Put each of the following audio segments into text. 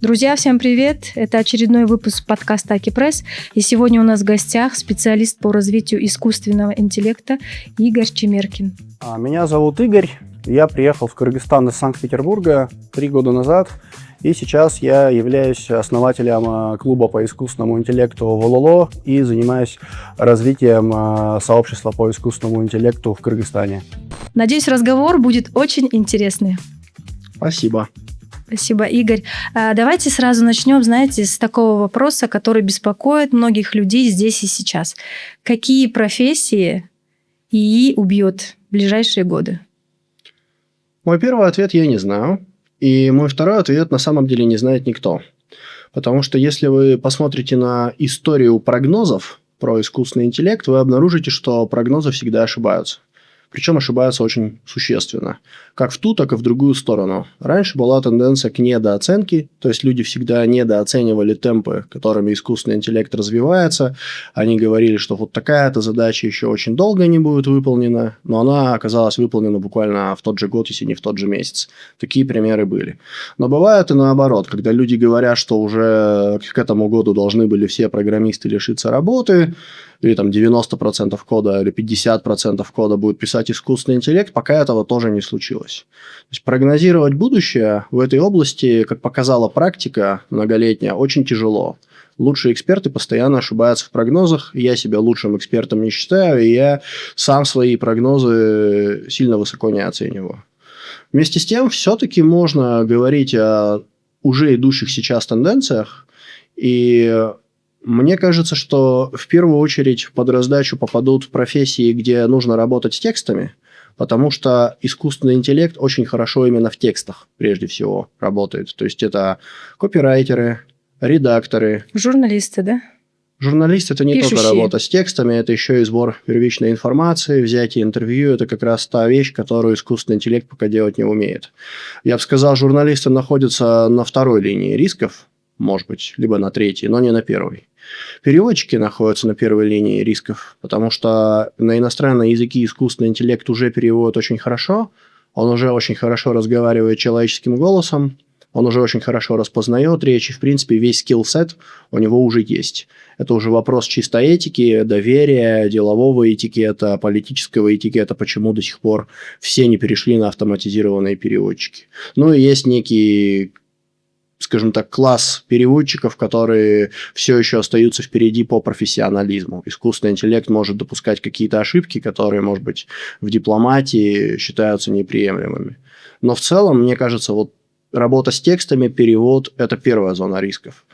Друзья, всем привет! Это очередной выпуск подкаста Акипресс. И сегодня у нас в гостях специалист по развитию искусственного интеллекта Игорь Чемеркин. Меня зовут Игорь. Я приехал в Кыргызстан из Санкт-Петербурга 3 года назад. И сейчас я являюсь основателем клуба по искусственному интеллекту «Вололо» и занимаюсь развитием сообщества по искусственному интеллекту в Кыргызстане. Надеюсь, разговор будет очень интересный. Спасибо. Спасибо, Игорь. Давайте сразу начнем, с такого вопроса, который беспокоит многих людей здесь и сейчас. Какие профессии ИИ убьет в ближайшие годы? Мой первый ответ – я не знаю. И мой второй ответ на самом деле не знает никто. Потому что если вы посмотрите на историю прогнозов про искусственный интеллект, вы обнаружите, что прогнозы всегда ошибаются. Причем ошибаются очень существенно. Как в ту, так и в другую сторону. Раньше была тенденция к недооценке, то есть люди всегда недооценивали темпы, которыми искусственный интеллект развивается. Они говорили, что вот такая-то задача еще очень долго не будет выполнена, но она оказалась выполнена буквально в тот же год, если не в тот же месяц. Такие примеры были. Но бывает и наоборот, когда люди говорят, что уже к этому году должны были все программисты лишиться работы, или там 90% кода, или 50% кода будет писать искусственный интеллект, пока этого тоже не случилось. То есть прогнозировать будущее в этой области, как показала практика многолетняя, очень тяжело. Лучшие эксперты постоянно ошибаются в прогнозах. Я себя лучшим экспертом не считаю, и я сам свои прогнозы сильно высоко не оцениваю. Вместе с тем, все-таки можно говорить о уже идущих сейчас тенденциях, и мне кажется, что в первую очередь под раздачу попадут профессии, где нужно работать с текстами, потому что искусственный интеллект очень хорошо именно в текстах прежде всего работает. То есть это копирайтеры, редакторы. Журналисты, да? Журналист – это не Пишущие. только работа с текстами, это еще и сбор первичной информации, взятие интервью. Это как раз та вещь, которую искусственный интеллект пока делать не умеет. Я бы сказал, журналисты находятся на второй линии рисков, может быть, либо на третьей, но не на первой. Переводчики находятся на первой линии рисков, потому что на иностранные языки искусственный интеллект уже переводит очень хорошо, он уже очень хорошо разговаривает человеческим голосом, он уже очень хорошо распознает речь, и, в принципе, весь скилл-сет у него уже есть. Это уже вопрос чисто этики, доверия, делового этикета, политического этикета, почему до сих пор все не перешли на автоматизированные переводчики. Ну и есть некий, скажем так, класс переводчиков, которые все еще остаются впереди по профессионализму. Искусственный интеллект может допускать какие-то ошибки, которые, может быть, в дипломатии считаются неприемлемыми. Но в целом, мне кажется, вот работа с текстами, перевод – это первая зона рисков.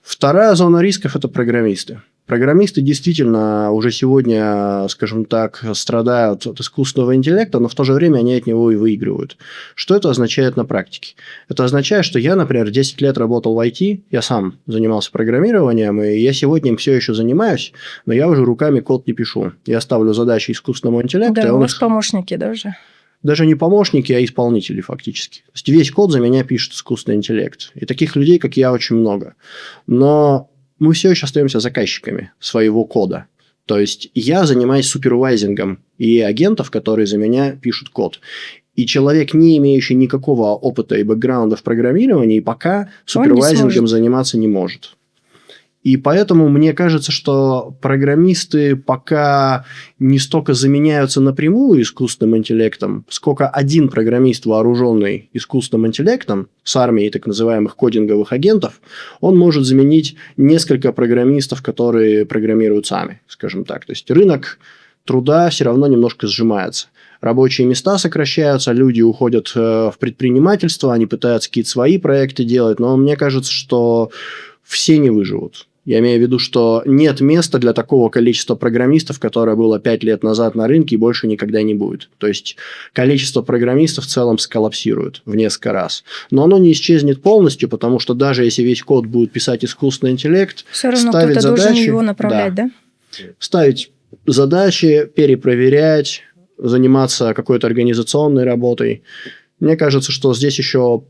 Вторая зона рисков – это программисты. Программисты действительно уже сегодня, скажем так, страдают от искусственного интеллекта, но в то же время они от него и выигрывают. Что это означает на практике? Это означает, что я, например, 10 лет работал в IT, я сам занимался программированием, и я сегодня им все еще занимаюсь, но я уже руками код не пишу. Я ставлю задачи искусственному интеллекту. Да, у вас помощники даже. Даже не помощники, а исполнители фактически. То есть весь код за меня пишет искусственный интеллект. И таких людей, как я, очень много. Но мы все еще остаемся заказчиками своего кода. То есть я занимаюсь супервайзингом и агентов, которые за меня пишут код. И человек, не имеющий никакого опыта и бэкграунда в программировании, пока супервайзингом заниматься не может. И поэтому мне кажется, что программисты пока не столько заменяются напрямую искусственным интеллектом, сколько один программист, вооруженный искусственным интеллектом, с армией так называемых кодинговых агентов, он может заменить несколько программистов, которые программируют сами, скажем так. То есть рынок труда все равно немножко сжимается. Рабочие места сокращаются, люди уходят в предпринимательство, они пытаются какие-то свои проекты делать, но мне кажется, что все не выживут. Я имею в виду, что нет места для такого количества программистов, которое было 5 лет назад на рынке и больше никогда не будет. То есть количество программистов в целом сколлапсирует в несколько раз. Но оно не исчезнет полностью, потому что даже если весь код будет писать искусственный интеллект, все равно ставить кто-то задачи, должен его направлять, да? Ставить задачи, перепроверять, заниматься какой-то организационной работой. Мне кажется, что здесь еще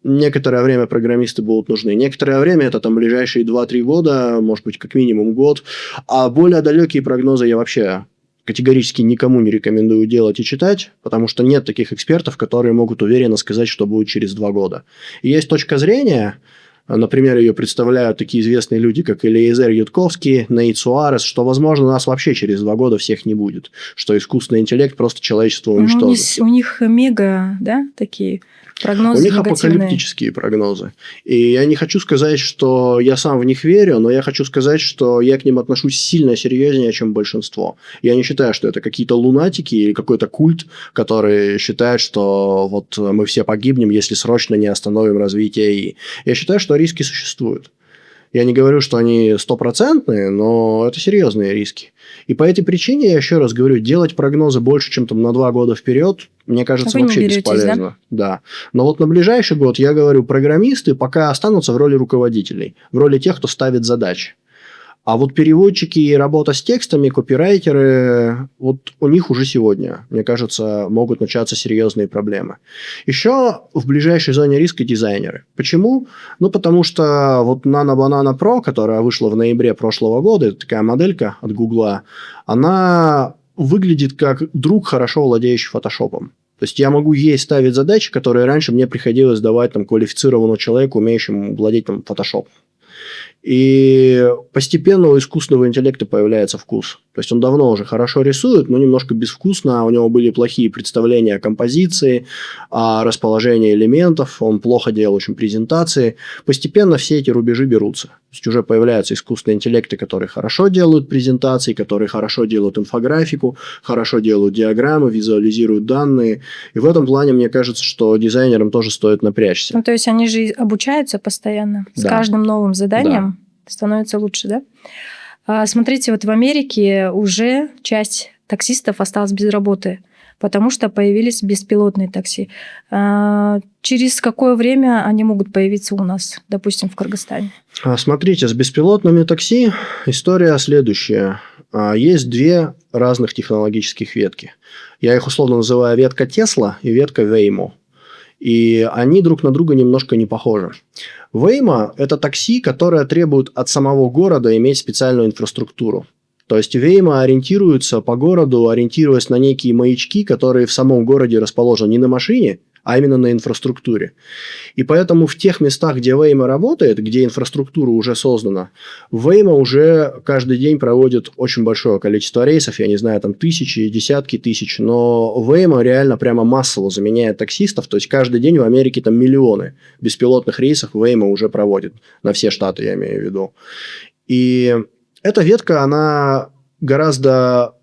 некоторое время программисты будут нужны. Некоторое время, это там ближайшие 2-3 года, может быть, как минимум год. А более далекие прогнозы я вообще категорически никому не рекомендую делать и читать, потому что нет таких экспертов, которые могут уверенно сказать, что будет через 2 года. И есть точка зрения, Например, ее представляют такие известные люди, как Элиезер Ютковский, Нейт Суарес, что, возможно, нас вообще через 2 года всех не будет, что искусственный интеллект просто человечество уничтожит. У них мега, да, такие прогнозы У них негативные. апокалиптические прогнозы. И я не хочу сказать, что я сам в них верю, но я хочу сказать, что я к ним отношусь сильно серьезнее, чем большинство. Я не считаю, что это какие-то лунатики или какой-то культ, который считает, что вот мы все погибнем, если срочно не остановим развитие ИИ. Я считаю, что риски существуют. Я не говорю, что они стопроцентные, но это серьезные риски. И по этой причине, я еще раз говорю, делать прогнозы больше, чем там на 2 года вперед, мне кажется, Вы не вообще беретесь, бесполезно. Да? Но вот на ближайший год, я говорю, программисты пока останутся в роли руководителей, в роли тех, кто ставит задачи. А вот переводчики и работа с текстами, копирайтеры, вот у них уже сегодня, мне кажется, могут начаться серьезные проблемы. Еще в ближайшей зоне риска дизайнеры. Почему? Ну, потому что вот Nano Banana Pro, которая вышла в ноябре прошлого года, это такая моделька от Гугла, она выглядит как друг, хорошо владеющий фотошопом. То есть я могу ей ставить задачи, которые раньше мне приходилось давать там, квалифицированному человеку, умеющему владеть там, фотошопом. И постепенно у искусственного интеллекта появляется вкус. То есть он давно уже хорошо рисует, но немножко безвкусно. У него были плохие представления о композиции, о расположении элементов. Он плохо делал очень презентации. Постепенно все эти рубежи берутся. То есть уже появляются искусственные интеллекты, которые хорошо делают презентации, которые хорошо делают инфографику, хорошо делают диаграммы, визуализируют данные. И в этом плане мне кажется, что дизайнерам тоже стоит напрячься. Ну, то есть они же обучаются постоянно. С Да. каждым новым заданием становится лучше, да? Смотрите, вот в Америке уже часть таксистов осталась без работы, потому что появились беспилотные такси. Через какое время они могут появиться у нас, допустим, в Кыргызстане? Смотрите, с беспилотными такси история следующая. Есть 2 разных технологических ветки. Я их условно называю ветка Tesla и ветка Waymo. И они друг на друга немножко не похожи. Waymo – это такси, которое требует от самого города иметь специальную инфраструктуру. То есть Waymo ориентируется по городу, ориентируясь на некие маячки, которые в самом городе расположены не на машине, а именно на инфраструктуре. И поэтому в тех местах, где Waymo работает, где инфраструктура уже создана, Waymo уже каждый день проводит очень большое количество рейсов, я не знаю, там тысячи, десятки тысяч, но Waymo реально прямо массово заменяет таксистов, то есть каждый день в Америке там миллионы беспилотных рейсов Waymo уже проводит, на все штаты я имею в виду. И эта ветка, она гораздо,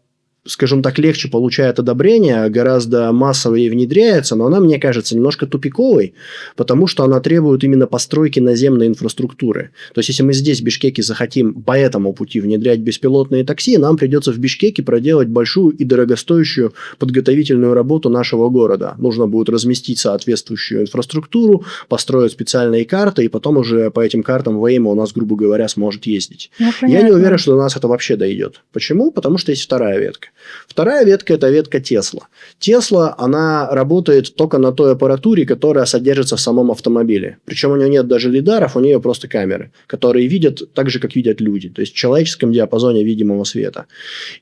скажем так, легче получает одобрение, гораздо массовее внедряется, но она, мне кажется, немножко тупиковой, потому что она требует именно постройки наземной инфраструктуры. То есть, если мы здесь, в Бишкеке, захотим по этому пути внедрять беспилотные такси, нам придется в Бишкеке проделать большую и дорогостоящую подготовительную работу нашего города. Нужно будет разместить соответствующую инфраструктуру, построить специальные карты, и потом уже по этим картам Waymo у нас, грубо говоря, сможет ездить. Ну, Я не уверен, что до нас это вообще дойдет. Почему? Потому что есть вторая ветка. Вторая ветка – это ветка Tesla. Tesla, она работает только на той аппаратуре, которая содержится в самом автомобиле. Причем у нее нет даже лидаров, у нее просто камеры, которые видят так же, как видят люди. То есть в человеческом диапазоне видимого света.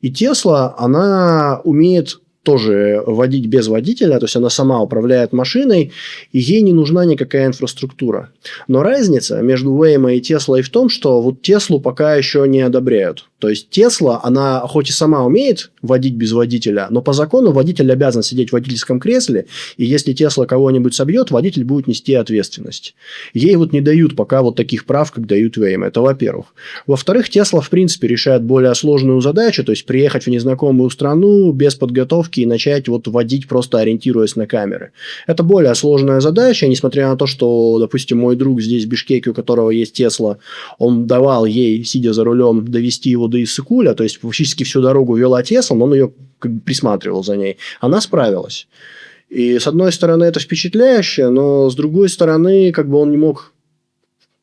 И Tesla, она умеет тоже водить без водителя, то есть она сама управляет машиной, и ей не нужна никакая инфраструктура. Но разница между Waymo и Tesla в том, что вот Теслу пока еще не одобряют. То есть Tesla, она хоть и сама умеет водить без водителя, но по закону водитель обязан сидеть в водительском кресле, и если Tesla кого-нибудь собьет, водитель будет нести ответственность. Ей вот не дают пока вот таких прав, как дают Waymo. Это во-первых. Во-вторых, Tesla в принципе решает более сложную задачу, то есть приехать в незнакомую страну без подготовки и начать вот водить, просто ориентируясь на камеры. Это более сложная задача, несмотря на то, что, допустим, мой друг здесь в Бишкеке, у которого есть Тесла, он давал ей, сидя за рулем, довести его до Иссыкуля, то есть фактически всю дорогу вела Тесла, но он ее как бы присматривал за ней. Она справилась. И с одной стороны это впечатляюще, но с другой стороны как бы он не мог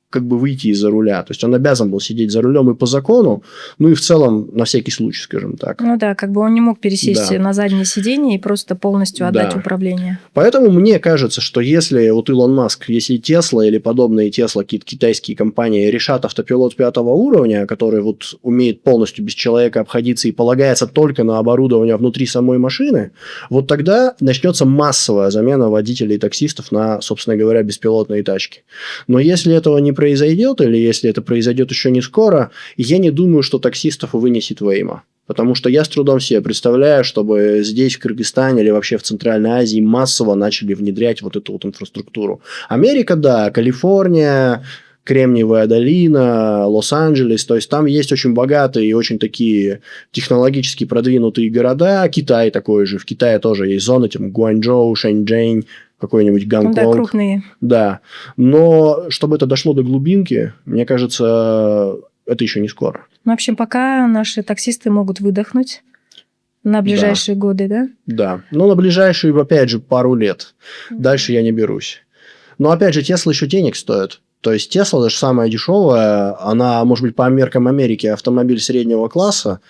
как бы выйти из-за руля. То есть он обязан был сидеть за рулем и по закону, ну и в целом на всякий случай, скажем так. Ну да, как бы он не мог пересесть на заднее сиденье и просто полностью отдать управление. Поэтому мне кажется, что если вот Илон Маск, если Тесла или подобные Тесла, какие-то китайские компании решат автопилот 5-го уровня, который вот умеет полностью без человека обходиться и полагается только на оборудование внутри самой машины, вот тогда начнется массовая замена водителей и таксистов на, собственно говоря, беспилотные тачки. Но если этого не произойдет, или если это произойдет еще не скоро, я не думаю, что таксистов вынесет Веймо. Потому что я с трудом себе представляю, чтобы здесь, в Кыргызстане или вообще в Центральной Азии массово начали внедрять вот эту вот инфраструктуру. Америка, да, Калифорния, Кремниевая долина, Лос-Анджелес, то есть там есть очень богатые и очень такие технологически продвинутые города. Китай такой же, в Китае тоже есть зоны, типа Гуанчжоу, Шэньчжэнь, какой-нибудь Гонконг. Да, крупные. Да, но чтобы это дошло до глубинки, мне кажется, это еще не скоро. В общем, пока наши таксисты могут выдохнуть на ближайшие годы, да? Да, но на ближайшие, опять же, пару лет. Дальше я не берусь. Но, опять же, Тесла еще денег стоит. То есть, Тесла, даже самая дешевая, она, может быть, по меркам Америки автомобиль среднего класса,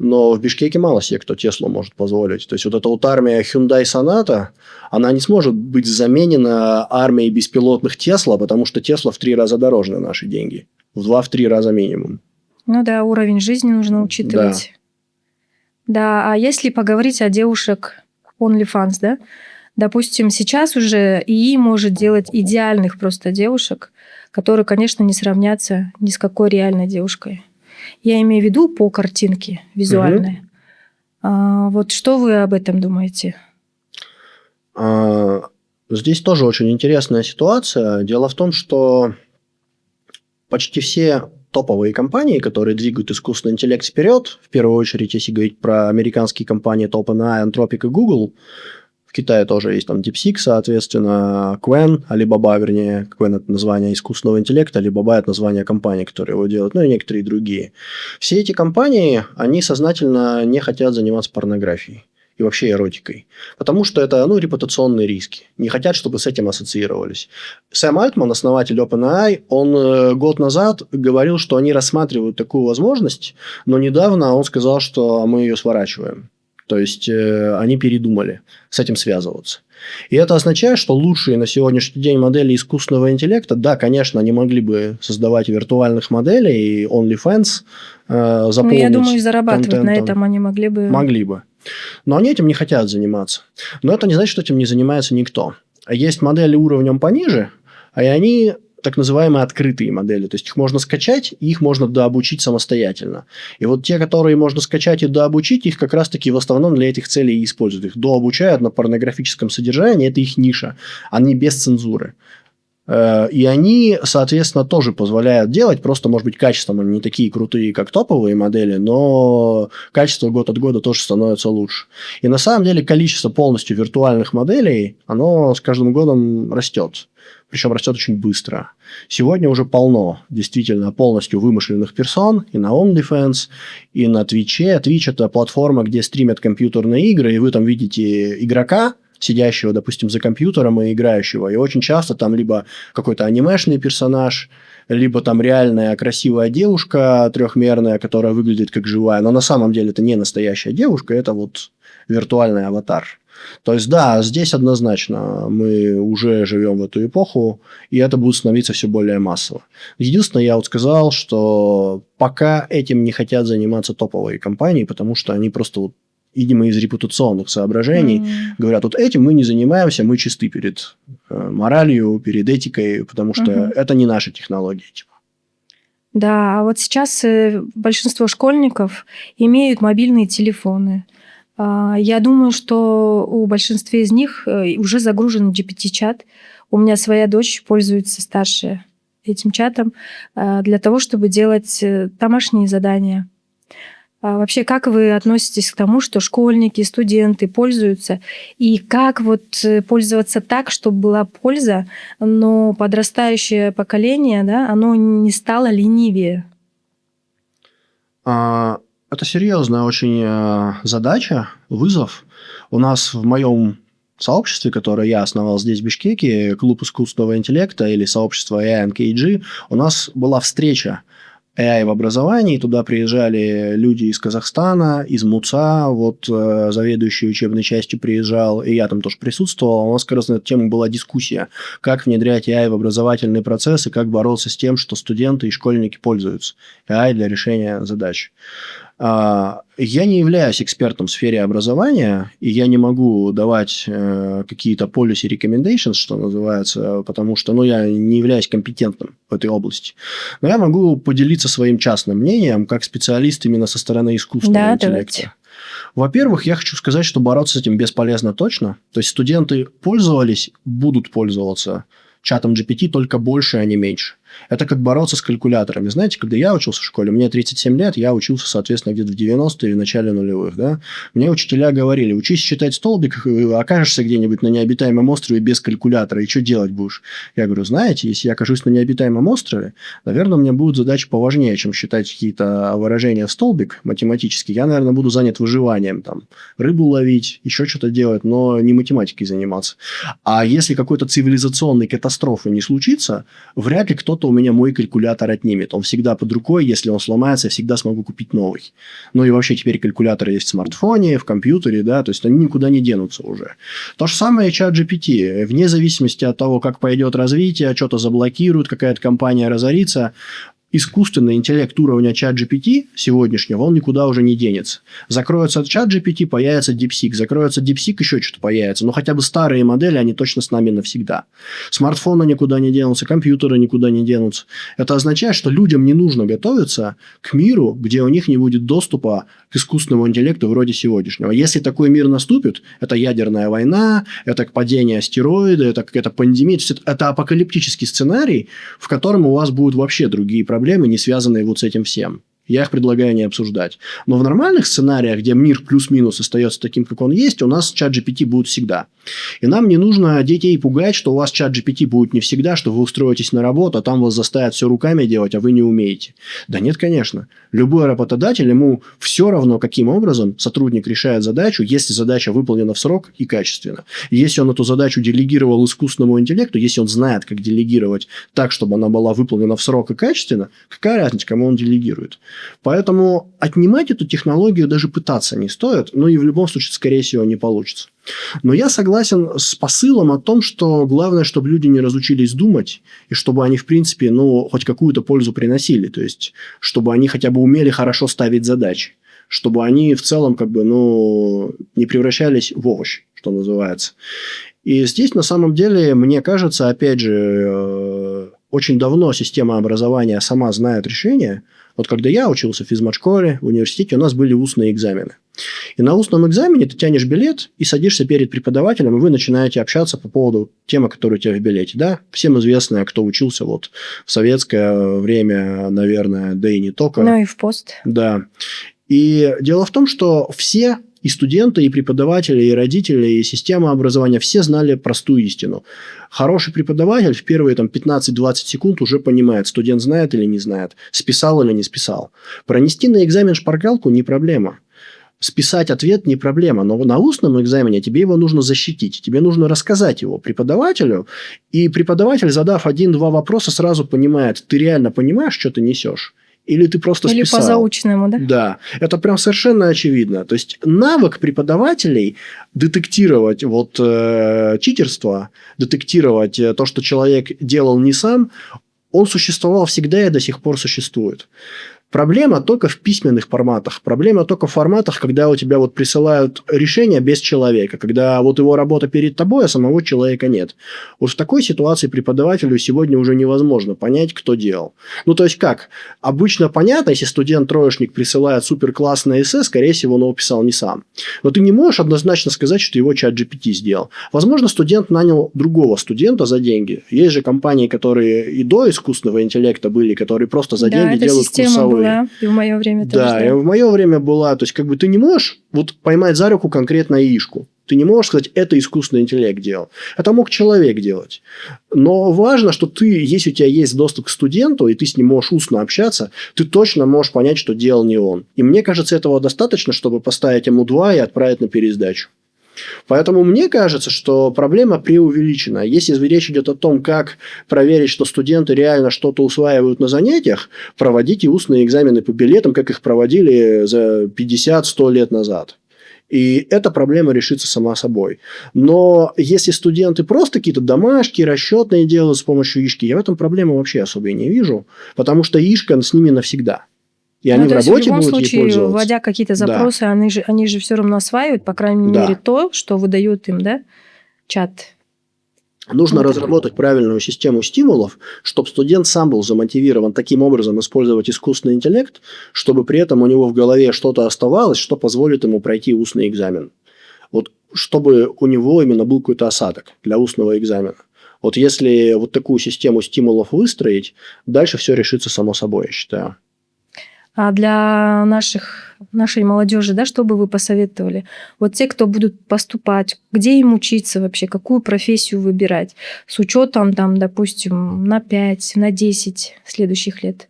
но в Бишкеке мало себе кто Теслу может позволить. То есть, вот эта вот армия Hyundai Sonata, она не сможет быть заменена армией беспилотных Тесла, потому что Тесла в 3 раза дороже на наши деньги. В 2-3 раза минимум. Ну да, уровень жизни нужно учитывать. Да, а если поговорить о девушек OnlyFans, да? Допустим, сейчас уже ИИ может делать идеальных просто девушек, которые, конечно, не сравнятся ни с какой реальной девушкой. Я имею в виду по картинке визуальной. Вот что вы об этом думаете? Здесь тоже очень интересная ситуация. Дело в том, что почти все топовые компании, которые двигают искусственный интеллект вперед, в первую очередь, если говорить про американские компании OpenAI, Anthropic и Google, в Китае тоже есть там DeepSeek, соответственно, Qwen, Alibaba, вернее, Qwen – это название искусственного интеллекта, Alibaba – это название компании, которые его делают, ну и некоторые другие. Все эти компании, они сознательно не хотят заниматься порнографией и вообще эротикой. Потому что это, репутационные риски. Не хотят, чтобы с этим ассоциировались. Сэм Альтман, основатель OpenAI, он год назад говорил, что они рассматривают такую возможность, но недавно он сказал, что мы ее сворачиваем. То есть, они передумали с этим связываться. И это означает, что лучшие на сегодняшний день модели искусственного интеллекта, да, конечно, они могли бы создавать виртуальных моделей, и OnlyFans заполнить. Ну, я думаю, зарабатывать контентом. на этом они могли бы. Могли бы. Но они этим не хотят заниматься. Но это не значит, что этим не занимается никто. Есть модели уровнем пониже, и они так называемые открытые модели. То есть, их можно скачать, и их можно дообучить самостоятельно. И вот те, которые можно скачать и дообучить, их как раз-таки в основном для этих целей и используют. Их дообучают на порнографическом содержании, это их ниша. Они без цензуры. И они, соответственно, тоже позволяют делать, просто, может быть, качеством они не такие крутые, как топовые модели, но качество год от года тоже становится лучше. И на самом деле количество полностью виртуальных моделей, оно с каждым годом растет. Причем растет очень быстро. Сегодня уже полно действительно полностью вымышленных персон и на OnlyFans, и на Twitch. Twitch – это платформа, где стримят компьютерные игры, и вы там видите игрока, сидящего, допустим, за компьютером и играющего. И очень часто там либо какой-то анимешный персонаж, либо там реальная красивая девушка трехмерная, которая выглядит как живая. Но на самом деле это не настоящая девушка, это вот виртуальный аватар. То есть, да, здесь однозначно мы уже живем в эту эпоху, и это будет становиться все более массово. Единственное, я вот сказал, что пока этим не хотят заниматься топовые компании, потому что они просто вот видимо, из репутационных соображений, говорят, вот этим мы не занимаемся, мы чисты перед моралью, перед этикой, потому что это не наши технологии. Типа. Да, а вот сейчас большинство школьников имеют мобильные телефоны. Я думаю, что у большинства из них уже загружен GPT-чат. У меня своя дочь пользуется, старшая, этим чатом для того, чтобы делать домашние задания. Вообще, как вы относитесь к тому, что школьники, студенты пользуются? И как вот пользоваться так, чтобы была польза, но подрастающее поколение, да, оно не стало ленивее? Это серьезная очень задача, вызов. У нас в моем сообществе, которое я основал здесь, в Бишкеке, клуб искусственного интеллекта или сообщество AI NKG, у нас была встреча AI в образовании. Туда приезжали люди из Казахстана, из МУЦа, вот заведующий учебной частью приезжал, и я там тоже присутствовал. У нас как раз на эту тему была дискуссия, как внедрять AI в образовательный процесс и как бороться с тем, что студенты и школьники пользуются AI для решения задач. Я не являюсь экспертом в сфере образования, и я не могу давать какие-то policy recommendations, что называется, потому что я не являюсь компетентным в этой области. Но я могу поделиться своим частным мнением как специалист именно со стороны искусственного интеллекта. Давайте. Во-первых, я хочу сказать, что бороться с этим бесполезно точно. То есть студенты пользовались, будут пользоваться чатом GPT только больше, а не меньше. Это как бороться с калькуляторами. Знаете, когда я учился в школе, мне 37 лет, я учился, соответственно, где-то в 90-е или в начале нулевых. Да? Мне учителя говорили, учись считать столбик, окажешься где-нибудь на необитаемом острове без калькулятора, и что делать будешь? Я говорю, знаете, если я окажусь на необитаемом острове, наверное, у меня будет задача поважнее, чем считать какие-то выражения в столбик математически. Я, наверное, буду занят выживанием, там, рыбу ловить, еще что-то делать, но не математикой заниматься. А если какой-то цивилизационной катастрофы не случится, вряд ли кто-то у меня мой калькулятор отнимет. Он всегда под рукой, если он сломается, я всегда смогу купить новый. Ну и вообще теперь калькуляторы есть в смартфоне, в компьютере, да, то есть они никуда не денутся уже. То же самое и чат GPT. Вне зависимости от того, как пойдет развитие, что-то заблокируют, какая-то компания разорится, искусственный интеллект уровня чат GPT сегодняшнего, он никуда уже не денется. Закроется чат GPT, появится DeepSeek. Закроется DeepSeek, еще что-то появится. Но хотя бы старые модели, они точно с нами навсегда. Смартфоны никуда не денутся, компьютеры никуда не денутся. Это означает, что людям не нужно готовиться к миру, где у них не будет доступа к искусственному интеллекту вроде сегодняшнего. Если такой мир наступит, это ядерная война, это падение астероида, это какая-то пандемия. Это апокалиптический сценарий, в котором у вас будут вообще другие проблемы, не связанные вот с этим всем. Я их предлагаю не обсуждать. Но в нормальных сценариях, где мир плюс-минус остается таким, как он есть, у нас чат GPT будет всегда. И нам не нужно детей пугать, что у вас чат GPT будет не всегда, что вы устроитесь на работу, а там вас заставят все руками делать, а вы не умеете. Да нет, конечно. Любой работодатель, ему все равно, каким образом сотрудник решает задачу, если задача выполнена в срок и качественно. И если он эту задачу делегировал искусственному интеллекту, если он знает, как делегировать так, чтобы она была выполнена в срок и качественно, какая разница, кому он делегирует? Поэтому отнимать эту технологию даже пытаться не стоит, но и в любом случае, скорее всего, не получится. Но я согласен с посылом о том, что главное, чтобы люди не разучились думать, и чтобы они, в принципе, хоть какую-то пользу приносили. То есть, чтобы они хотя бы умели хорошо ставить задачи. Чтобы они в целом, не превращались в овощи, что называется. И здесь, на самом деле, мне кажется, опять же, очень давно система образования сама знает решение. Вот когда я учился в физмат-школе, в университете, у нас были устные экзамены. И на устном экзамене ты тянешь билет и садишься перед преподавателем, и вы начинаете общаться по поводу темы, которая у тебя в билете. Да? Всем известно, кто учился в советское время, наверное, да и не только. Ну и в пост. Да. И дело в том, что все и студенты, и преподаватели, и родители, и система образования, все знали простую истину. Хороший преподаватель в первые 15-20 секунд уже понимает, студент знает или не знает, списал или не списал. Пронести на экзамен шпаргалку не проблема. Списать ответ не проблема, но на устном экзамене тебе его нужно защитить. Тебе нужно рассказать его преподавателю, и преподаватель, задав 1-2 вопроса, сразу понимает, ты реально понимаешь, что ты несешь? Или ты просто списал? Или по заученному, да? Да, это прям совершенно очевидно. То есть, навык преподавателей детектировать читерство, детектировать то, что человек делал не сам, он существовал всегда и до сих пор существует. Проблема только в письменных форматах. Проблема только в форматах, когда у тебя присылают решение без человека. Когда его работа перед тобой, а самого человека нет. Вот в такой ситуации преподавателю сегодня уже невозможно понять, кто делал. То есть как? Обычно понятно, если студент-троечник присылает суперклассное эссе, скорее всего, он его писал не сам. Но ты не можешь однозначно сказать, что его чат GPT сделал. Возможно, студент нанял другого студента за деньги. Есть же компании, которые и до искусственного интеллекта были, которые просто за деньги делают курсовые. Была, и в мое время тоже. Да, и в мое время была. То есть, ты не можешь поймать за руку конкретно яишку. Ты не можешь сказать, это искусственный интеллект делал. Это мог человек делать. Но важно, что если у тебя есть доступ к студенту, и ты с ним можешь устно общаться, ты точно можешь понять, что делал не он. И мне кажется, этого достаточно, чтобы поставить ему 2 и отправить на пересдачу. Поэтому мне кажется, что проблема преувеличена. Если речь идет о том, как проверить, что студенты реально что-то усваивают на занятиях, проводите устные экзамены по билетам, как их проводили за 50-100 лет назад. И эта проблема решится сама собой. Но если студенты просто какие-то домашки, расчетные делают с помощью ишки, я в этом проблемы вообще особо и не вижу, потому что ишка с ними навсегда. И они в то есть работе в любом будут ей случае, пользоваться. вводя какие-то Да. запросы, они же все равно осваивают, по крайней Да. мере, то, что выдает им, да, чат. Нужно Вот. разработать правильную систему стимулов, чтобы студент сам был замотивирован таким образом использовать искусственный интеллект, чтобы при этом у него в голове что-то оставалось, что позволит ему пройти устный экзамен. Вот чтобы у него именно был какой-то осадок для устного экзамена. Вот если вот такую систему стимулов выстроить, дальше все решится само собой, я считаю. А для нашей молодежи, да, что бы вы посоветовали? Вот те, кто будут поступать, где им учиться вообще, какую профессию выбирать, с учетом, там, допустим, на 5, на 10 следующих лет?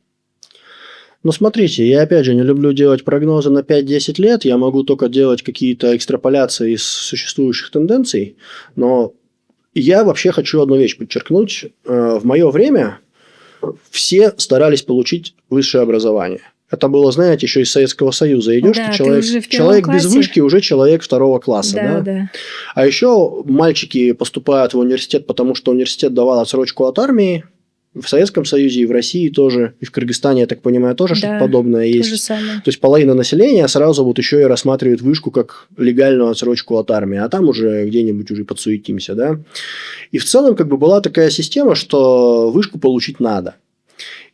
Ну, смотрите, я опять же не люблю делать прогнозы на 5-10 лет, я могу только делать какие-то экстраполяции из существующих тенденций, но я вообще хочу одну вещь подчеркнуть. В мое время все старались получить высшее образование. Это было, знаете, еще из Советского Союза. Идешь, Да, ты ты уже в первом человек без классе. вышки, уже человек 2 класса. Да, Да? да. А еще мальчики поступают в университет, потому что университет давал отсрочку от армии. В Советском Союзе и в России тоже, и в Кыргызстане, я так понимаю, тоже Да, что-то подобное То есть. же самое. То есть половина населения сразу вот еще и рассматривает вышку как легальную отсрочку от армии, а там уже где-нибудь уже подсуетимся, да. И в целом как бы была такая система, что вышку получить надо.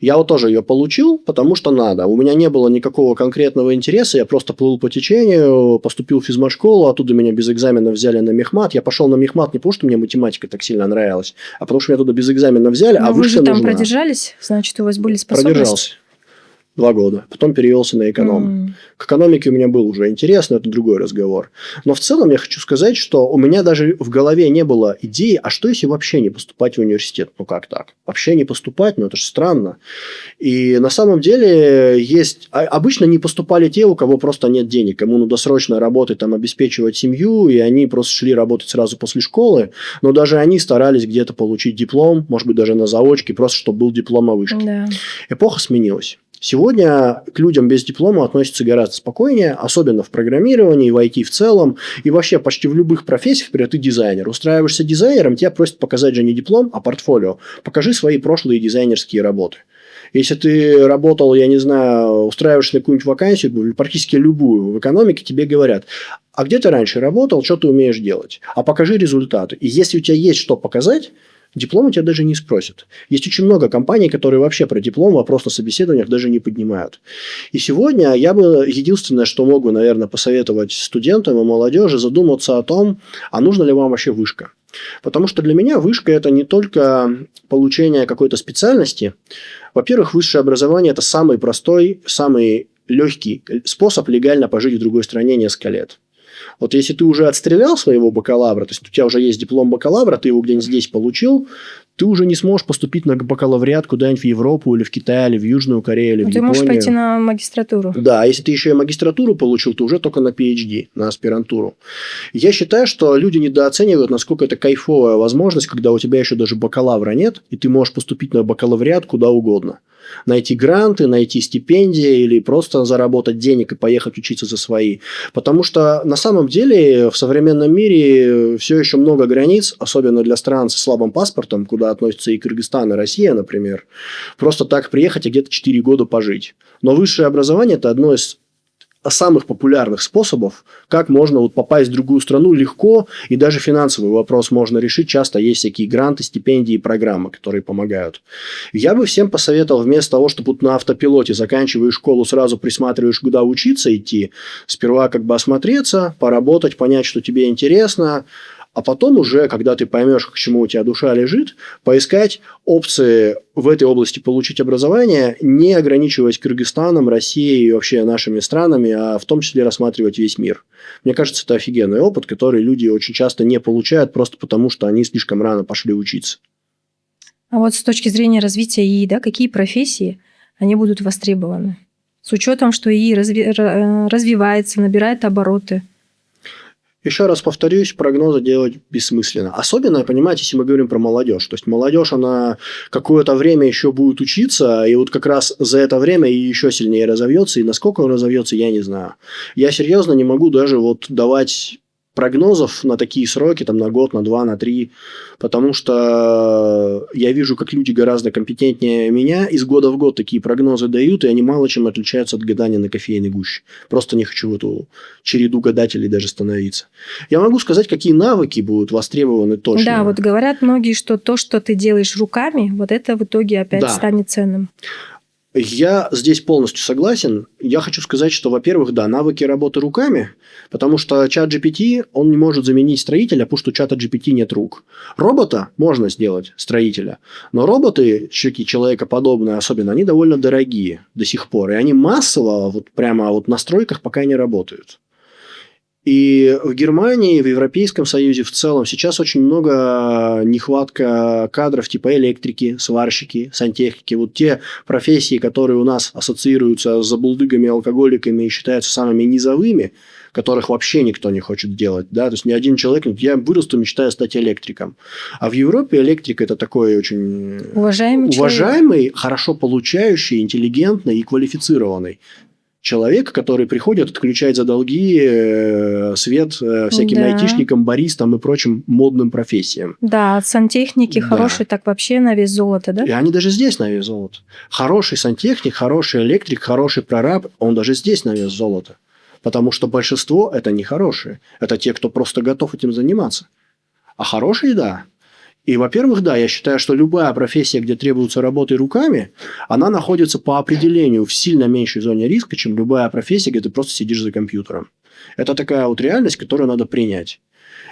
Я вот тоже ее получил, потому что надо. У меня не было никакого конкретного интереса, я просто плыл по течению, поступил в физмат-школу, оттуда меня без экзамена взяли на мехмат. Я пошел на мехмат не потому, что мне математика так сильно нравилась, а потому что меня туда без экзамена взяли, Но а вы вышка же там нужна. продержались, значит, у вас были способности? Продержался 2 года. Потом перевелся на эконом. М. К экономике у меня был уже интересно, это другой разговор. Но в целом я хочу сказать, что у меня даже в голове не было идеи, а что если вообще не поступать в университет? Ну как так? Вообще не поступать? Ну это же странно. И на самом деле есть... Обычно не поступали те, у кого просто нет денег. Кому надо срочно работать, там, обеспечивать семью, и они просто шли работать сразу после школы. Но даже они старались где-то получить диплом, может быть, даже на заочке, просто чтобы был диплом о вышке. Да. Эпоха сменилась. Сегодня к людям без диплома относятся гораздо спокойнее, особенно в программировании, в IT в целом, и вообще почти в любых профессиях. Например, ты дизайнер. Устраиваешься дизайнером, тебя просят показать же не диплом, а портфолио. Покажи свои прошлые дизайнерские работы. Если ты работал, я не знаю, устраиваешься на какую-нибудь вакансию, практически любую в экономике, тебе говорят, а где ты раньше работал, что ты умеешь делать? А покажи результаты. И если у тебя есть что показать, диплом у тебя даже не спросят. Есть очень много компаний, которые вообще про диплом вопрос на собеседованиях даже не поднимают. И сегодня я бы единственное, что могу, наверное, посоветовать студентам и молодежи, задуматься о том, а нужна ли вам вообще вышка. Потому что для меня вышка – это не только получение какой-то специальности. Во-первых, высшее образование – это самый простой, самый легкий способ легально пожить в другой стране несколько лет. Вот если ты уже отстрелял своего бакалавра, то есть у тебя уже есть диплом бакалавра, ты его где-нибудь здесь получил, ты уже не сможешь поступить на бакалавриат куда-нибудь в Европу или в Китай, или в Южную Корею, или в Ты Японию. можешь пойти на магистратуру. Да, а если ты еще и магистратуру получил, то уже только на PhD, на аспирантуру. Я считаю, что люди недооценивают, насколько это кайфовая возможность, когда у тебя еще даже бакалавра нет, и ты можешь поступить на бакалавриат куда угодно. Найти гранты, найти стипендии или просто заработать денег и поехать учиться за свои. Потому что на самом деле в современном мире все еще много границ, особенно для стран с слабым паспортом, куда относятся и Кыргызстан, и Россия, например. Просто так приехать и где-то 4 года пожить. Но высшее образование – это одно из самых популярных способов, как можно вот попасть в другую страну легко, и даже финансовый вопрос можно решить. Часто есть всякие гранты, стипендии, программы, которые помогают. Я бы всем посоветовал, вместо того, чтобы вот на автопилоте заканчиваешь школу, сразу присматриваешь, куда учиться идти, сперва как бы осмотреться, поработать, понять, что тебе интересно, а потом уже, когда ты поймешь, к чему у тебя душа лежит, поискать опции в этой области получить образование, не ограничиваясь Кыргызстаном, Россией и вообще нашими странами, а в том числе рассматривать весь мир. Мне кажется, это офигенный опыт, который люди очень часто не получают просто потому, что они слишком рано пошли учиться. А вот с точки зрения развития ИИ, да, какие профессии они будут востребованы? С учетом, что ИИ развивается, набирает обороты. Еще раз повторюсь, прогнозы делать бессмысленно. Особенно, понимаете, если мы говорим про молодежь. То есть молодежь, она какое-то время еще будет учиться, и вот как раз за это время и еще сильнее разовьется. И насколько он разовьется, я не знаю. Я серьезно не могу даже вот давать прогнозов на такие сроки, там, на год, на 2, на 3, потому что я вижу, как люди гораздо компетентнее меня из года в год такие прогнозы дают, и они мало чем отличаются от гадания на кофейной гуще. Просто не хочу в эту череду гадателей даже становиться. Я могу сказать, какие навыки будут востребованы точно. Да, вот говорят многие, что то, что ты делаешь руками, вот это в итоге опять станет ценным. Я здесь полностью согласен. Я хочу сказать, что, во-первых, да, навыки работы руками, потому что чат GPT, он не может заменить строителя, потому что у чата GPT нет рук. Робота можно сделать, строителя, но роботы, человекоподобные особенно, они довольно дорогие до сих пор, и они массово, вот прямо вот на стройках пока не работают. И в Германии, в Европейском Союзе в целом сейчас очень много нехватка кадров типа электрики, сварщики, сантехники. Вот те профессии, которые у нас ассоциируются с забулдыгами, алкоголиками и считаются самыми низовыми, которых вообще никто не хочет делать. Да? То есть, ни один человек, я вырасту, мечтаю стать электриком. А в Европе электрик – это такой очень уважаемый, хорошо получающий, интеллигентный и квалифицированный человек, который приходит отключать за долги свет всяким айтишникам, баристам и прочим модным профессиям. Да, сантехники хорошие так вообще на вес золота, да? И они даже здесь на вес золота. Хороший сантехник, хороший электрик, хороший прораб, он даже здесь на вес золота. Потому что большинство – это не хорошие. Это те, кто просто готов этим заниматься. А хорошие – да. И, во-первых, да, я считаю, что любая профессия, где требуется работы руками, она находится по определению в сильно меньшей зоне риска, чем любая профессия, где ты просто сидишь за компьютером. Это такая вот реальность, которую надо принять.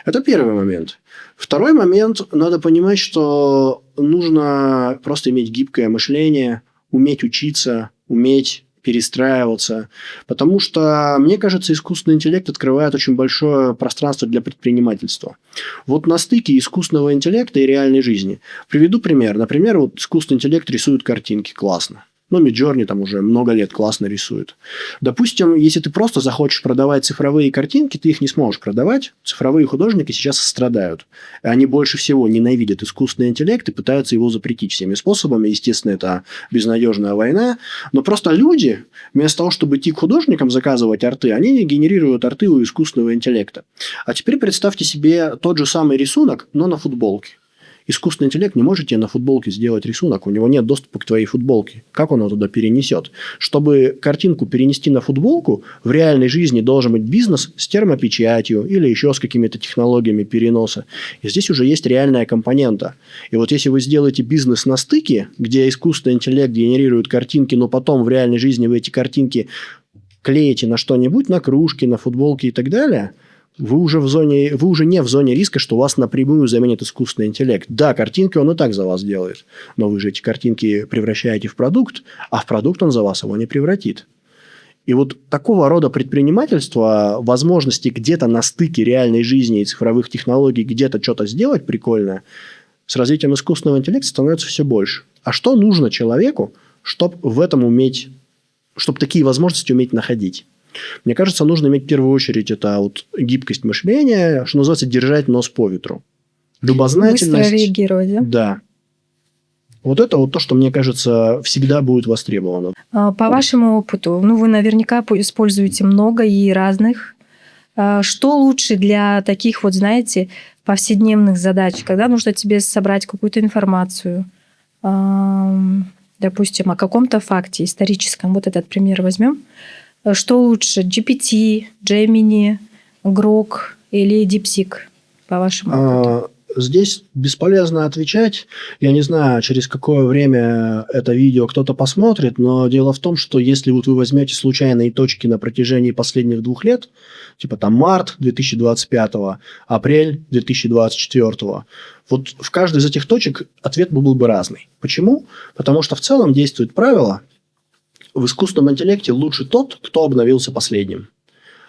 Это первый момент. Второй момент, надо понимать, что нужно просто иметь гибкое мышление, уметь учиться, уметь перестраиваться. Потому что, мне кажется, искусственный интеллект открывает очень большое пространство для предпринимательства. Вот на стыке искусственного интеллекта и реальной жизни. Приведу пример. Например, вот искусственный интеллект рисует картинки. Классно. Ну, Midjourney там уже много лет классно рисует. Допустим, если ты просто захочешь продавать цифровые картинки, ты их не сможешь продавать. Цифровые художники сейчас страдают. Они больше всего ненавидят искусственный интеллект и пытаются его запретить всеми способами. Естественно, это безнадежная война. Но просто люди, вместо того, чтобы идти к художникам заказывать арты, они генерируют арты у искусственного интеллекта. А теперь представьте себе тот же самый рисунок, но на футболке. Искусственный интеллект не может тебе на футболке сделать рисунок, у него нет доступа к твоей футболке. Как он его туда перенесет? Чтобы картинку перенести на футболку, в реальной жизни должен быть бизнес с термопечатью или еще с какими-то технологиями переноса. И здесь уже есть реальная компонента. И вот если вы сделаете бизнес на стыке, где искусственный интеллект генерирует картинки, но потом в реальной жизни вы эти картинки клеите на что-нибудь, на кружки, на футболки и так далее – вы уже не в зоне риска, что вас напрямую заменит искусственный интеллект. Да, картинки он и так за вас делает, но вы же эти картинки превращаете в продукт, а в продукт он за вас его не превратит. И вот такого рода предпринимательство, возможности где-то на стыке реальной жизни и цифровых технологий где-то что-то сделать прикольное, с развитием искусственного интеллекта становится все больше. А что нужно человеку, чтобы в этом уметь, чтобы такие возможности уметь находить? Мне кажется, нужно иметь в первую очередь это вот гибкость мышления, что называется, держать нос по ветру. Любознательность. Быстро реагировать, да? Да. Вот это вот то, что, мне кажется, всегда будет востребовано. По вашему опыту, вы наверняка используете много и разных. Что лучше для таких вот, знаете, повседневных задач, когда нужно тебе собрать какую-то информацию, допустим, о каком-то факте историческом, вот этот пример возьмем. Что лучше, GPT, Gemini, Grok или DeepSeek, по вашему опыту? Здесь бесполезно отвечать. Я не знаю, через какое время это видео кто-то посмотрит, но дело в том, что если вот вы возьмете случайные точки на протяжении последних 2 лет, типа там март 2025, апрель 2024, вот в каждой из этих точек ответ был бы разный. Почему? Потому что в целом действует правило: в искусственном интеллекте лучше тот, кто обновился последним.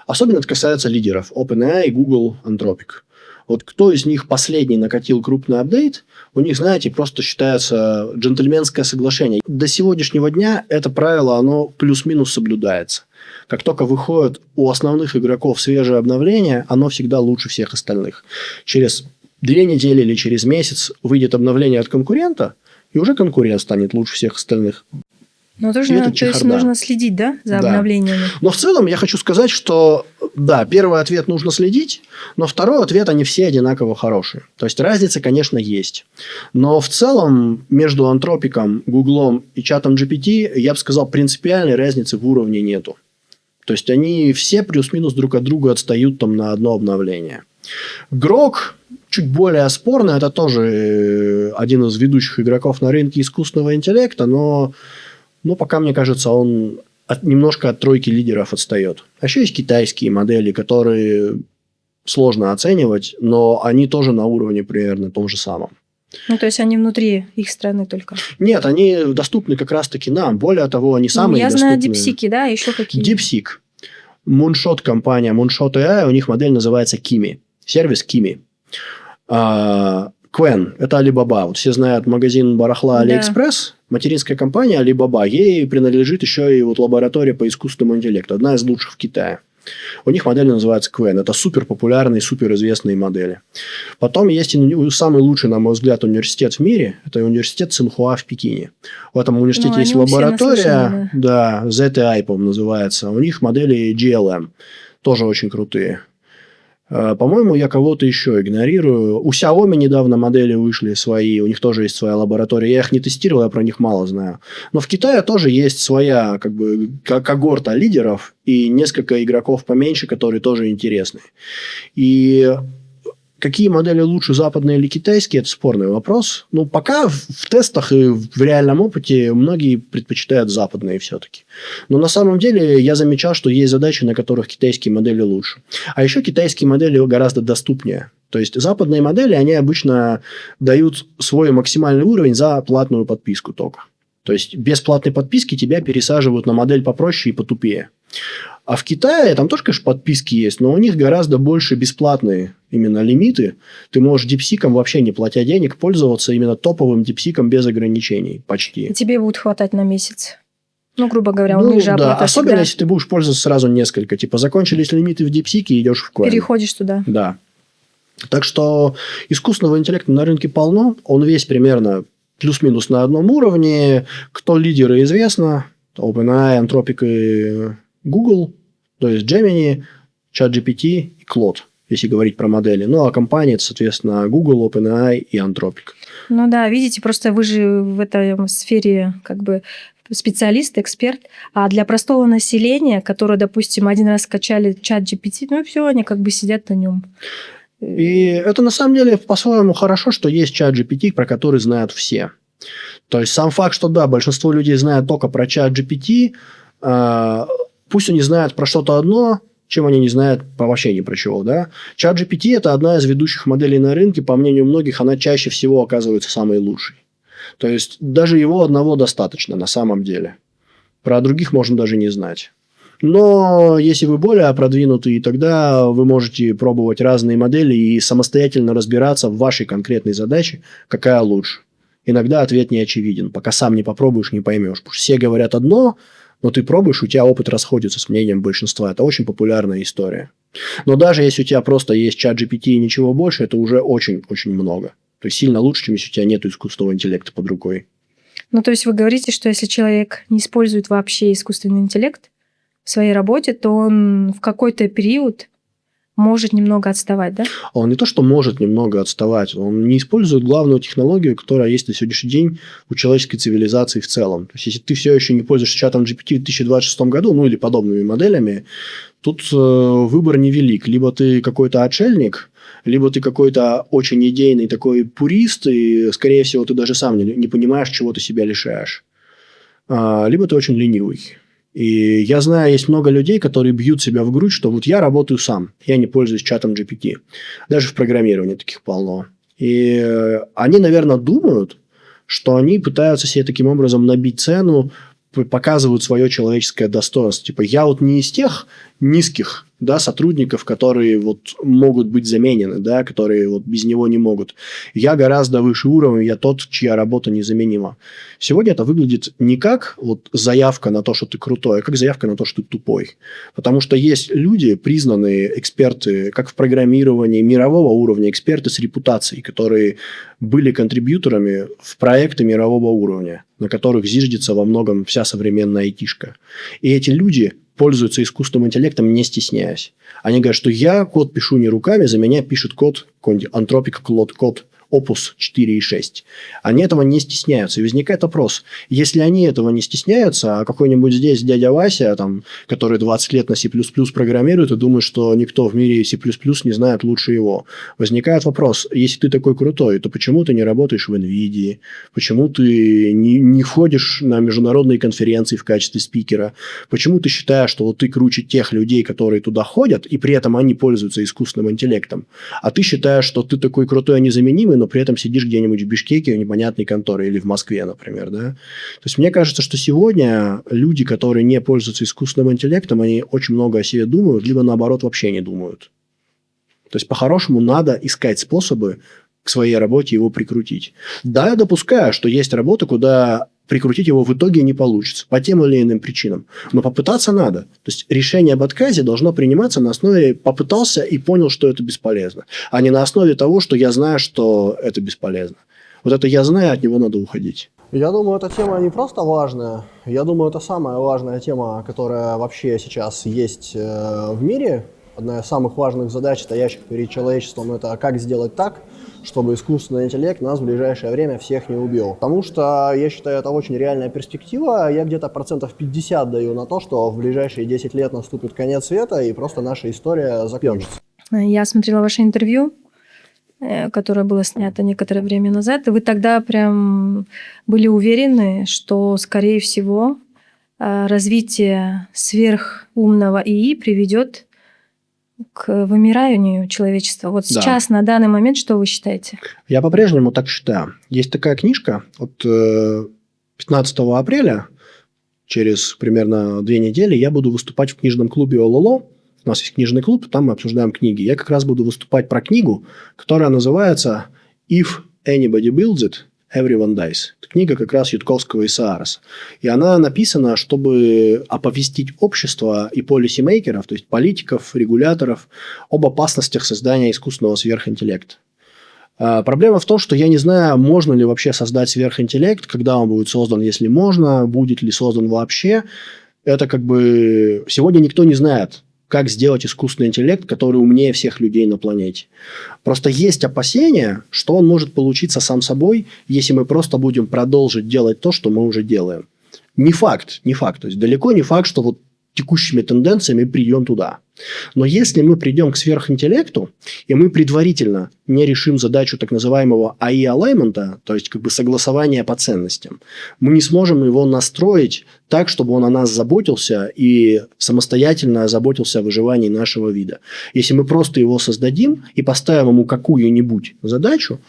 Особенно это касается лидеров OpenAI, Google, Anthropic. Вот кто из них последний накатил крупный апдейт, у них, знаете, просто считается джентльменское соглашение. До сегодняшнего дня это правило, оно плюс-минус соблюдается. Как только выходит у основных игроков свежее обновление, оно всегда лучше всех остальных. Через 2 недели или через месяц выйдет обновление от конкурента, и уже конкурент станет лучше всех остальных. То есть нужно следить, да, за обновлениями? Но в целом я хочу сказать, что да, первый ответ нужно следить, но второй ответ, они все одинаково хорошие. То есть, разница, конечно, есть. Но в целом между Антропиком, Гуглом и чатом GPT, я бы сказал, принципиальной разницы в уровне нету. То есть, они все плюс-минус друг от друга отстают там на одно обновление. Грок чуть более спорный, это тоже один из ведущих игроков на рынке искусственного интеллекта, но пока, мне кажется, он немножко от тройки лидеров отстает. А еще есть китайские модели, которые сложно оценивать, но они тоже на уровне примерно том же самом. Ну, то есть, они внутри их страны только? Нет, они доступны как раз-таки нам. Более того, они самые доступные. Я знаю DeepSeek, да, еще какие? DeepSeek. Moonshot компания, Moonshot AI, у них модель называется Kimi. Сервис Kimi. Qwen – это Alibaba. Вот все знают магазин барахла AliExpress. Материнская компания Alibaba. Ей принадлежит еще и вот лаборатория по искусственному интеллекту. Одна из лучших в Китае. У них модель называется Qwen. Это супер популярные, супер известные модели. Потом есть самый лучший, на мой взгляд, университет в мире. Это университет Цинхуа в Пекине. В этом университете есть лаборатория. Да, ZTI, по-моему, называется. У них модели GLM. Тоже очень крутые. По-моему, я кого-то еще игнорирую. У Xiaomi недавно модели вышли свои, у них тоже есть своя лаборатория. Я их не тестировал, я про них мало знаю. Но в Китае тоже есть своя когорта лидеров и несколько игроков поменьше, которые тоже интересны. И какие модели лучше, западные или китайские, это спорный вопрос. Ну, пока в тестах и в реальном опыте многие предпочитают западные все-таки. Но на самом деле я замечал, что есть задачи, на которых китайские модели лучше. А еще китайские модели гораздо доступнее. То есть, западные модели, они обычно дают свой максимальный уровень за платную подписку только. То есть, без платной подписки тебя пересаживают на модель попроще и потупее. А в Китае там тоже, конечно, подписки есть, но у них гораздо больше бесплатные именно лимиты. Ты можешь дипсиком, вообще не платя денег, пользоваться именно топовым дипсиком без ограничений почти. И тебе будет хватать на месяц. Ну, грубо говоря, у них же да, оплата особенно, всегда... если ты будешь пользоваться сразу несколько. Типа, закончились лимиты в дипсике, идешь в Qwen. Переходишь туда. Да. Так что искусственного интеллекта на рынке полно. Он весь примерно плюс-минус на одном уровне. Кто лидеры, известно. OpenAI, Anthropic и Google. То есть, Gemini, ChatGPT и Claude, если говорить про модели. Ну, а компании, это, соответственно, Google, OpenAI и Anthropic. Ну да, видите, просто вы же в этой сфере как бы специалист, эксперт. А для простого населения, которое, допустим, один раз скачали ChatGPT, ну и все, они как бы сидят на нем. И это, на самом деле, по-своему хорошо, что есть ChatGPT, про который знают все. То есть, сам факт, что, да, большинство людей знают только про ChatGPT, пусть они знают про что-то одно, чем они не знают вообще ни про чего. Да? ChatGPT – это одна из ведущих моделей на рынке. По мнению многих, она чаще всего оказывается самой лучшей. То есть, даже его одного достаточно на самом деле. Про других можно даже не знать. Но если вы более продвинутые, тогда вы можете пробовать разные модели и самостоятельно разбираться в вашей конкретной задаче, какая лучше. Иногда ответ не очевиден. Пока сам не попробуешь, не поймешь. Потому что все говорят одно, но ты пробуешь, у тебя опыт расходится с мнением большинства. Это очень популярная история. Но даже если у тебя просто есть ChatGPT и ничего больше, это уже очень-очень много. То есть, сильно лучше, чем если у тебя нет искусственного интеллекта под рукой. Ну, то есть, вы говорите, что если человек не использует вообще искусственный интеллект в своей работе, то он в какой-то период может немного отставать, да? Он не то, что может немного отставать, он не использует главную технологию, которая есть на сегодняшний день у человеческой цивилизации в целом. То есть, если ты все еще не пользуешься чатом GPT в 2026 году, ну или подобными моделями, тут выбор невелик. Либо ты какой-то отшельник, либо ты какой-то очень идейный такой пурист, и, скорее всего, ты даже сам не понимаешь, чего ты себя лишаешь. Либо ты очень ленивый. И я знаю, есть много людей, которые бьют себя в грудь, что вот я работаю сам, я не пользуюсь чатом GPT. Даже в программировании таких полно. И они, наверное, думают, что они пытаются себе таким образом набить цену, показывают свое человеческое достоинство. Типа, я вот не из тех низких, да, сотрудников, которые вот могут быть заменены, да, которые вот без него не могут. Я гораздо выше уровня, я тот, чья работа незаменима. Сегодня это выглядит не как вот заявка на то, что ты крутой, а как заявка на то, что ты тупой. Потому что есть люди, признанные эксперты, как в программировании, мирового уровня, эксперты с репутацией, которые были контрибьюторами в проекты мирового уровня, на которых зиждется во многом вся современная айтишка. И эти люди пользуются искусственным интеллектом, не стесняясь. Они говорят, что я код пишу не руками, за меня пишет код, какой-нибудь Anthropic код Opus 4.6. Они этого не стесняются. И возникает вопрос, если они этого не стесняются, а какой-нибудь здесь дядя Вася, там, который 20 лет на C++ программирует и думает, что никто в мире C++ не знает лучше его. Возникает вопрос, если ты такой крутой, то почему ты не работаешь в NVIDIA? Почему ты не ходишь на международные конференции в качестве спикера? Почему ты считаешь, что вот ты круче тех людей, которые туда ходят, и при этом они пользуются искусственным интеллектом? А ты считаешь, что ты такой крутой и незаменимый, но при этом сидишь где-нибудь в Бишкеке в непонятной конторе или в Москве, например, да? То есть, мне кажется, что сегодня люди, которые не пользуются искусственным интеллектом, они очень много о себе думают, либо, наоборот, вообще не думают. То есть, по-хорошему, надо искать способы к своей работе его прикрутить. Да, я допускаю, что есть работы, куда прикрутить его в итоге не получится по тем или иным причинам. Но попытаться надо. То есть, решение об отказе должно приниматься на основе «попытался и понял, что это бесполезно», а не на основе того, что я знаю, что это бесполезно. Вот это «я знаю», от него надо уходить. Я думаю, эта тема не просто важная. Я думаю, это самая важная тема, которая вообще сейчас есть в мире. Одна из самых важных задач, стоящих перед человечеством, это как сделать так, чтобы искусственный интеллект нас в ближайшее время всех не убил. Потому что, я считаю, это очень реальная перспектива. Я где-то 50% даю на то, что в ближайшие 10 лет наступит конец света, и просто наша история закончится. Я смотрела ваше интервью, которое было снято некоторое время назад, и вы тогда прям были уверены, что, скорее всего, развитие сверхумного ИИ приведет к вымиранию человечества. Вот сейчас, на данный момент, что вы считаете? Я по-прежнему так считаю. Есть такая книжка от 15 апреля, через примерно 2 недели, я буду выступать в книжном клубе ОЛОЛО. У нас есть книжный клуб, там мы обсуждаем книги. Я как раз буду выступать про книгу, которая называется «If anybody builds it, everyone dies». Это книга как раз Ютковского и Саареса. И она написана, чтобы оповестить общество и полисимейкеров, то есть политиков, регуляторов, об опасностях создания искусственного сверхинтеллекта. Проблема в том, что я не знаю, можно ли вообще создать сверхинтеллект, когда он будет создан, если можно, будет ли создан вообще. Это как бы сегодня никто не знает, как сделать искусственный интеллект, который умнее всех людей на планете. Просто есть опасения, что он может получиться сам собой, если мы просто будем продолжить делать то, что мы уже делаем. Не факт. То есть, далеко не факт, что вот текущими тенденциями придем туда. Но если мы придем к сверхинтеллекту, и мы предварительно не решим задачу так называемого AI-алайнмента, то есть как бы согласования по ценностям, мы не сможем его настроить так, чтобы он о нас заботился и самостоятельно заботился о выживании нашего вида. Если мы просто его создадим и поставим ему какую-нибудь задачу,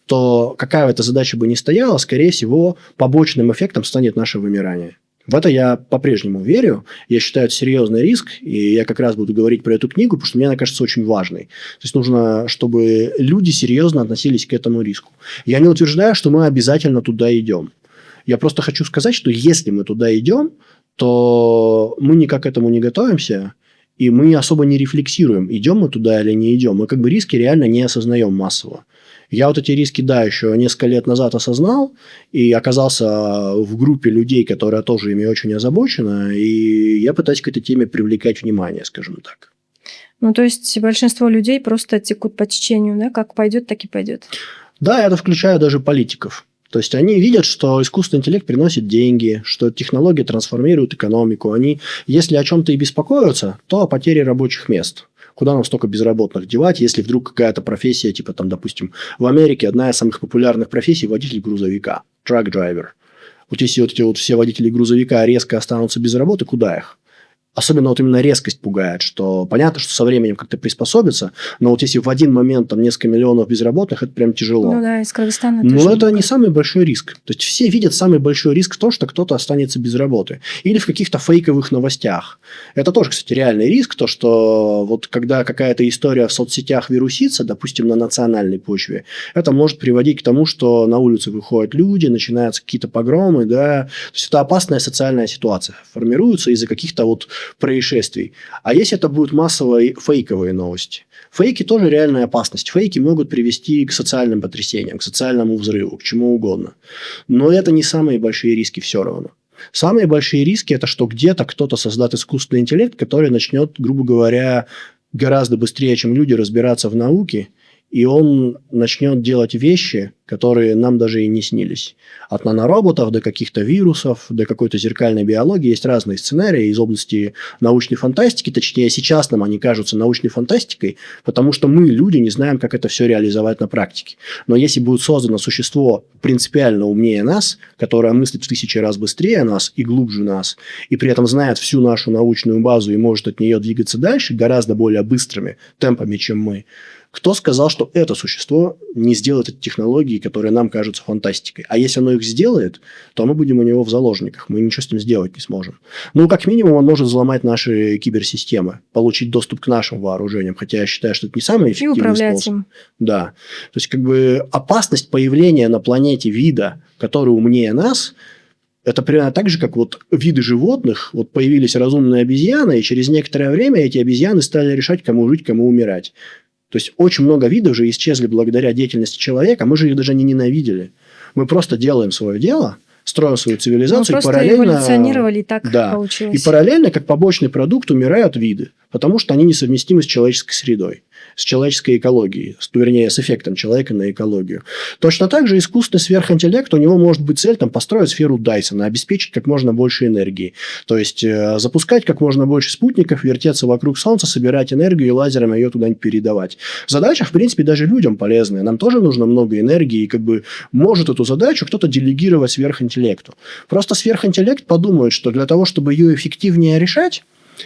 то какая бы эта задача бы ни стояла, скорее всего, побочным эффектом станет наше вымирание. В это я по-прежнему верю. Я считаю, это серьезный риск, и я как раз буду говорить про эту книгу, потому что мне она кажется очень важной. То есть, нужно, чтобы люди серьезно относились к этому риску. Я не утверждаю, что мы обязательно туда идем. Я просто хочу сказать, что если мы туда идем, то мы никак к этому не готовимся, и мы особо не рефлексируем, идем мы туда или не идем. Мы как бы риски реально не осознаем массово. Я вот эти риски, да, еще несколько лет назад осознал и оказался в группе людей, которая тоже ими очень озабочена, и я пытаюсь к этой теме привлекать внимание, скажем так. Ну, то есть, большинство людей просто текут по течению, да? Как пойдет, так и пойдет. Да, я это включаю даже политиков. То есть, они видят, что искусственный интеллект приносит деньги, что технологии трансформируют экономику. Они, если о чем-то и беспокоятся, то о потере рабочих мест. Куда нам столько безработных девать, если вдруг какая-то профессия, типа там, допустим, в Америке одна из самых популярных профессий – водитель грузовика, truck driver. Вот если вот эти вот все водители грузовика резко останутся без работы, куда их? Особенно вот именно резкость пугает, что понятно, что со временем как-то приспособиться, но вот если в один момент там несколько миллионов безработных, это прям тяжело. Ну да, из Кыргызстана. Но это не самый большой риск. То есть, все видят самый большой риск в том, что кто-то останется без работы. Или в каких-то фейковых новостях. Это тоже, кстати, реальный риск, то, что вот когда какая-то история в соцсетях вирусится, допустим, на национальной почве, это может приводить к тому, что на улицы выходят люди, начинаются какие-то погромы, да. То есть, это опасная социальная ситуация. Формируется из-за каких-то вот происшествий. А если это будут массовые фейковые новости? Фейки тоже реальная опасность. Фейки могут привести к социальным потрясениям, к социальному взрыву, к чему угодно. Но это не самые большие риски все равно. Самые большие риски – это что где-то кто-то создаст искусственный интеллект, который начнет, грубо говоря, гораздо быстрее, чем люди, разбираться в науке, и он начнет делать вещи, которые нам даже и не снились. От нанороботов до каких-то вирусов, до какой-то зеркальной биологии. Есть разные сценарии из области научной фантастики. Точнее, сейчас нам они кажутся научной фантастикой, потому что мы, люди, не знаем, как это все реализовать на практике. Но если будет создано существо принципиально умнее нас, которое мыслит в 1000 раз быстрее нас и глубже нас, и при этом знает всю нашу научную базу и может от нее двигаться дальше гораздо более быстрыми темпами, чем мы, кто сказал, что это существо не сделает эти технологии, которые нам кажутся фантастикой? А если оно их сделает, то мы будем у него в заложниках. Мы ничего с ним сделать не сможем. Ну, как минимум, он может взломать наши киберсистемы, получить доступ к нашим вооружениям. Хотя я считаю, что это не самый эффективный способ. И управлять им. Да. То есть, как бы опасность появления на планете вида, который умнее нас, это примерно так же, как вот виды животных. Вот появились разумные обезьяны, и через некоторое время эти обезьяны стали решать, кому жить, кому умирать. То есть, очень много видов же исчезли благодаря деятельности человека. Мы же их даже не ненавидели. Мы просто делаем свое дело, строим свою цивилизацию. Мы просто эволюционировали, и так получилось. И параллельно, как побочный продукт, умирают виды, потому что они несовместимы с человеческой средой, с человеческой экологией, вернее, с эффектом человека на экологию. Точно так же искусственный сверхинтеллект, у него может быть цель построить сферу Дайсона, обеспечить как можно больше энергии. То есть, запускать как можно больше спутников, вертеться вокруг Солнца, собирать энергию и лазером ее туда-нибудь передавать. Задача, в принципе, даже людям полезная. Нам тоже нужно много энергии, и может эту задачу кто-то делегировать сверхинтеллекту. Просто сверхинтеллект подумает, что для того, чтобы ее эффективнее решать,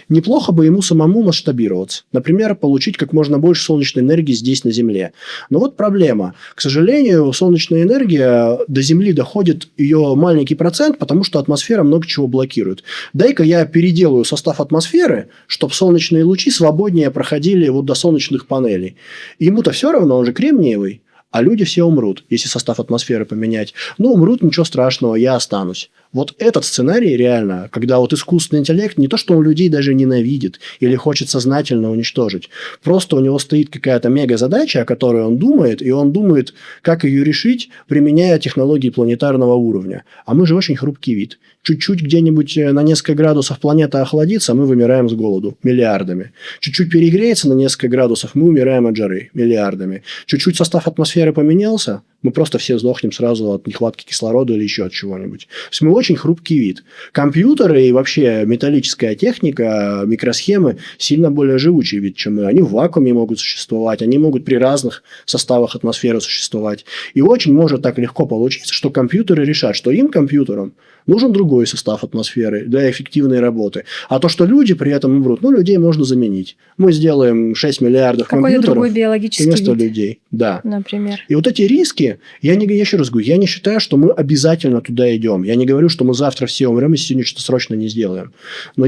неплохо бы ему самому масштабироваться. Например, получить как можно больше солнечной энергии здесь, на Земле. Но вот проблема. К сожалению, солнечная энергия до Земли доходит ее маленький процент, потому что атмосфера много чего блокирует. Дай-ка я переделаю состав атмосферы, чтобы солнечные лучи свободнее проходили вот до солнечных панелей. И ему-то все равно, он же кремниевый. А люди все умрут, если состав атмосферы поменять. Ну, умрут, ничего страшного, я останусь. Вот этот сценарий реально, когда вот искусственный интеллект, не то, что он людей даже ненавидит или хочет сознательно уничтожить. Просто у него стоит какая-то мега-задача, о которой он думает, и он думает, как ее решить, применяя технологии планетарного уровня. А мы же очень хрупкий вид. Чуть-чуть где-нибудь на несколько градусов планета охладится, мы вымираем с голоду миллиардами. Чуть-чуть перегреется на несколько градусов, мы умираем от жары миллиардами. Чуть-чуть состав атмосферы поменялся, мы просто все сдохнем сразу от нехватки кислорода или еще от чего-нибудь. То есть, мы очень хрупкий вид. Компьютеры и вообще металлическая техника, микросхемы сильно более живучий вид, чем мы. Они в вакууме могут существовать, они могут при разных составах атмосферы существовать. И очень может так легко получиться, что компьютеры решат, что им, компьютерам, нужен другой состав атмосферы для эффективной работы. А то, что люди при этом умрут, людей можно заменить. Мы сделаем 6 миллиардов компьютеров другой биологический вместо вид, людей. Да. Например. И вот эти риски, я еще раз говорю, я не считаю, что мы обязательно туда идем. Я не говорю, что мы завтра все умрем, если сегодня что-то срочно не сделаем. Но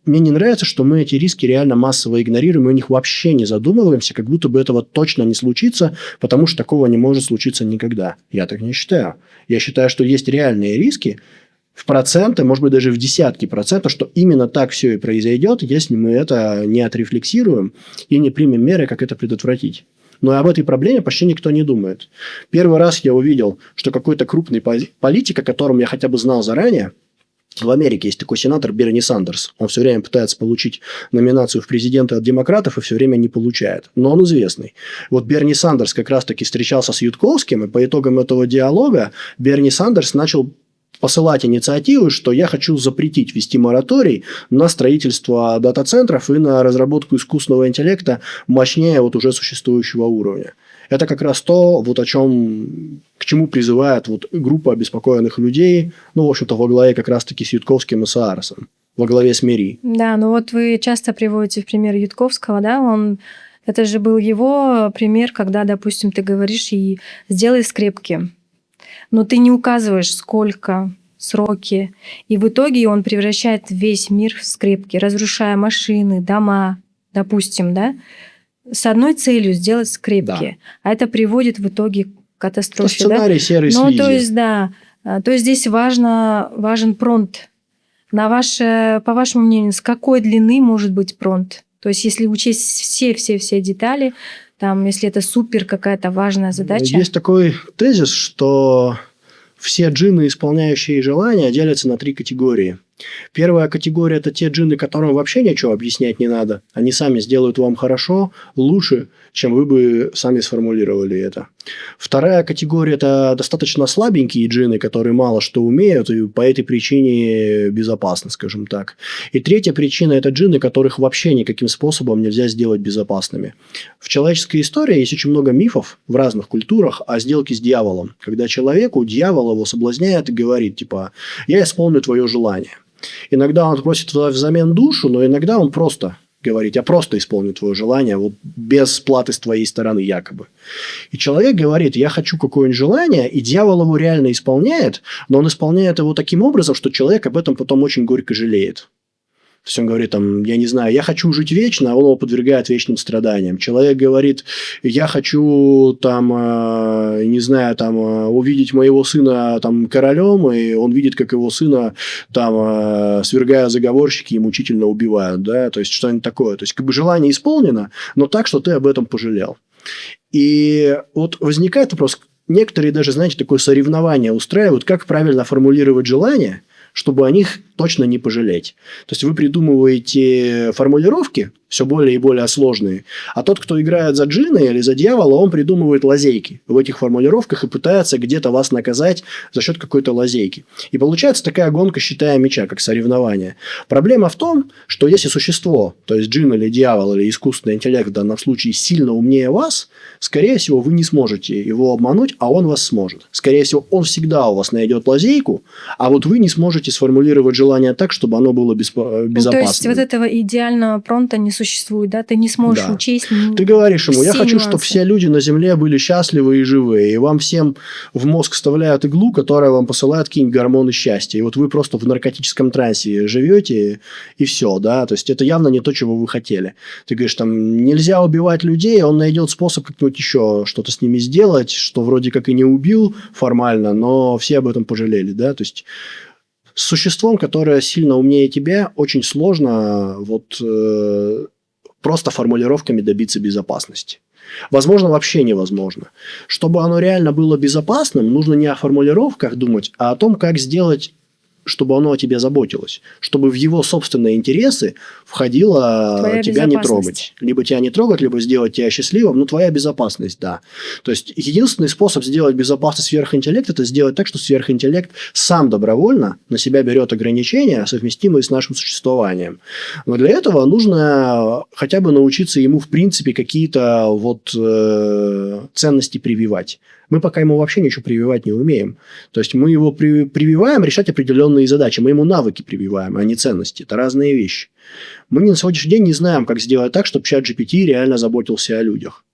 мне не нравится, что мы эти риски реально массово игнорируем, и о них вообще не задумываемся, как будто бы этого точно не случится, потому что такого не может случиться никогда. Я так не считаю. Я считаю, что есть реальные риски, в проценты, может быть, даже в десятки процентов, что именно так все и произойдет, если мы это не отрефлексируем и не примем меры, как это предотвратить. Но об этой проблеме почти никто не думает. Первый раз я увидел, что какой-то крупный политик, о котором я хотя бы знал заранее, в Америке есть такой сенатор Берни Сандерс. Он все время пытается получить номинацию в президенты от демократов и все время не получает. Но он известный. Вот Берни Сандерс как раз-таки встречался с Ютковским, и по итогам этого диалога Берни Сандерс начал посылать инициативы, что я хочу запретить вести мораторий на строительство дата-центров и на разработку искусственного интеллекта мощнее вот уже существующего уровня. Это как раз то, вот к чему призывает вот группа обеспокоенных людей, в общем-то, во главе как раз-таки с Ютковским и Сааросом, во главе с МИРИ. Да, вот вы часто приводите в пример Ютковского, да, это же был его пример, когда, допустим, ты говоришь, и сделай скрепки, но ты не указываешь, сколько, сроки. И в итоге он превращает весь мир в скрепки, разрушая машины, дома, допустим, да, с одной целью сделать скрепки. Да. А это приводит в итоге к катастрофе. Это сценарий серой слизи. То есть, да. То есть здесь важен промпт. По вашему мнению, с какой длины может быть промпт? То есть если учесть все детали, если это супер какая-то важная задача. Есть такой тезис, что все джинны, исполняющие желания, делятся на 3 категории. Первая категория – это те джинны, которым вообще ничего объяснять не надо. Они сами сделают вам хорошо, лучше, чем вы бы сами сформулировали это. Вторая категория – это достаточно слабенькие джинны, которые мало что умеют, и по этой причине безопасны, скажем так. И третья причина – это джинны, которых вообще никаким способом нельзя сделать безопасными. В человеческой истории есть очень много мифов в разных культурах о сделке с дьяволом. Когда человеку дьявол его соблазняет и говорит, типа, я исполню твое желание. Иногда он просит взамен душу, но иногда он просто говорит, я просто исполню твое желание, вот без платы с твоей стороны якобы. И человек говорит, я хочу какое-нибудь желание, и дьявол его реально исполняет, но он исполняет его таким образом, что человек об этом потом очень горько жалеет. То есть он говорит, там, я не знаю, я хочу жить вечно, а он его подвергает вечным страданиям. Человек говорит, я хочу там, не знаю, там, увидеть моего сына там, королем, и он видит, как его сына там, свергая заговорщики и мучительно убивают. Да? То есть что-нибудь такое. То есть как бы желание исполнено, но так, что ты об этом пожалел. И вот возникает вопрос, некоторые даже, знаете, такое соревнование устраивают, как правильно формулировать желание, чтобы о них точно не пожалеть. То есть вы придумываете формулировки все более и более сложные, а тот, кто играет за джинна или за дьявола, он придумывает лазейки в этих формулировках и пытается где-то вас наказать за счет какой-то лазейки. И получается такая гонка щита и меча, как соревнование. Проблема в том, что если существо, то есть джин или дьявол или искусственный интеллект в данном случае сильно умнее вас, скорее всего, вы не сможете его обмануть, а он вас сможет. Скорее всего, он всегда у вас найдет лазейку, а вот вы не сможете сформулировать желание так, чтобы оно было безопасным. Ну, то есть вот этого идеального промпта не существует, да? Ты не сможешь учесть. Ты говоришь ему, я хочу, чтобы все люди на Земле были счастливы и живые, и вам всем в мозг вставляют иглу, которая вам посылает какие-нибудь гормоны счастья, и вот вы просто в наркотическом трансе живете, и все, да, то есть это явно не то, чего вы хотели. Ты говоришь, там, нельзя убивать людей, он найдет способ как-нибудь еще что-то с ними сделать, что вроде как и не убил формально, но все об этом пожалели, да, то есть с существом, которое сильно умнее тебя, очень сложно просто формулировками добиться безопасности. Возможно, вообще невозможно. Чтобы оно реально было безопасным, нужно не о формулировках думать, а о том, как сделать, чтобы оно о тебе заботилось. Чтобы в его собственные интересы входило твоя тебя не трогать. Либо тебя не трогать, либо сделать тебя счастливым. Ну, твоя безопасность, да. То есть, единственный способ сделать безопасность сверхинтеллект – это сделать так, что сверхинтеллект сам добровольно на себя берет ограничения, совместимые с нашим существованием. Но для этого нужно хотя бы научиться ему, в принципе, какие-то ценности прививать. Мы пока ему вообще ничего прививать не умеем. То есть, мы его прививаем решать определенные задачи. Мы ему навыки прививаем, а не ценности. Это разные вещи. Мы на сегодняшний день не знаем, как сделать так, чтобы ChatGPT реально заботился о людях.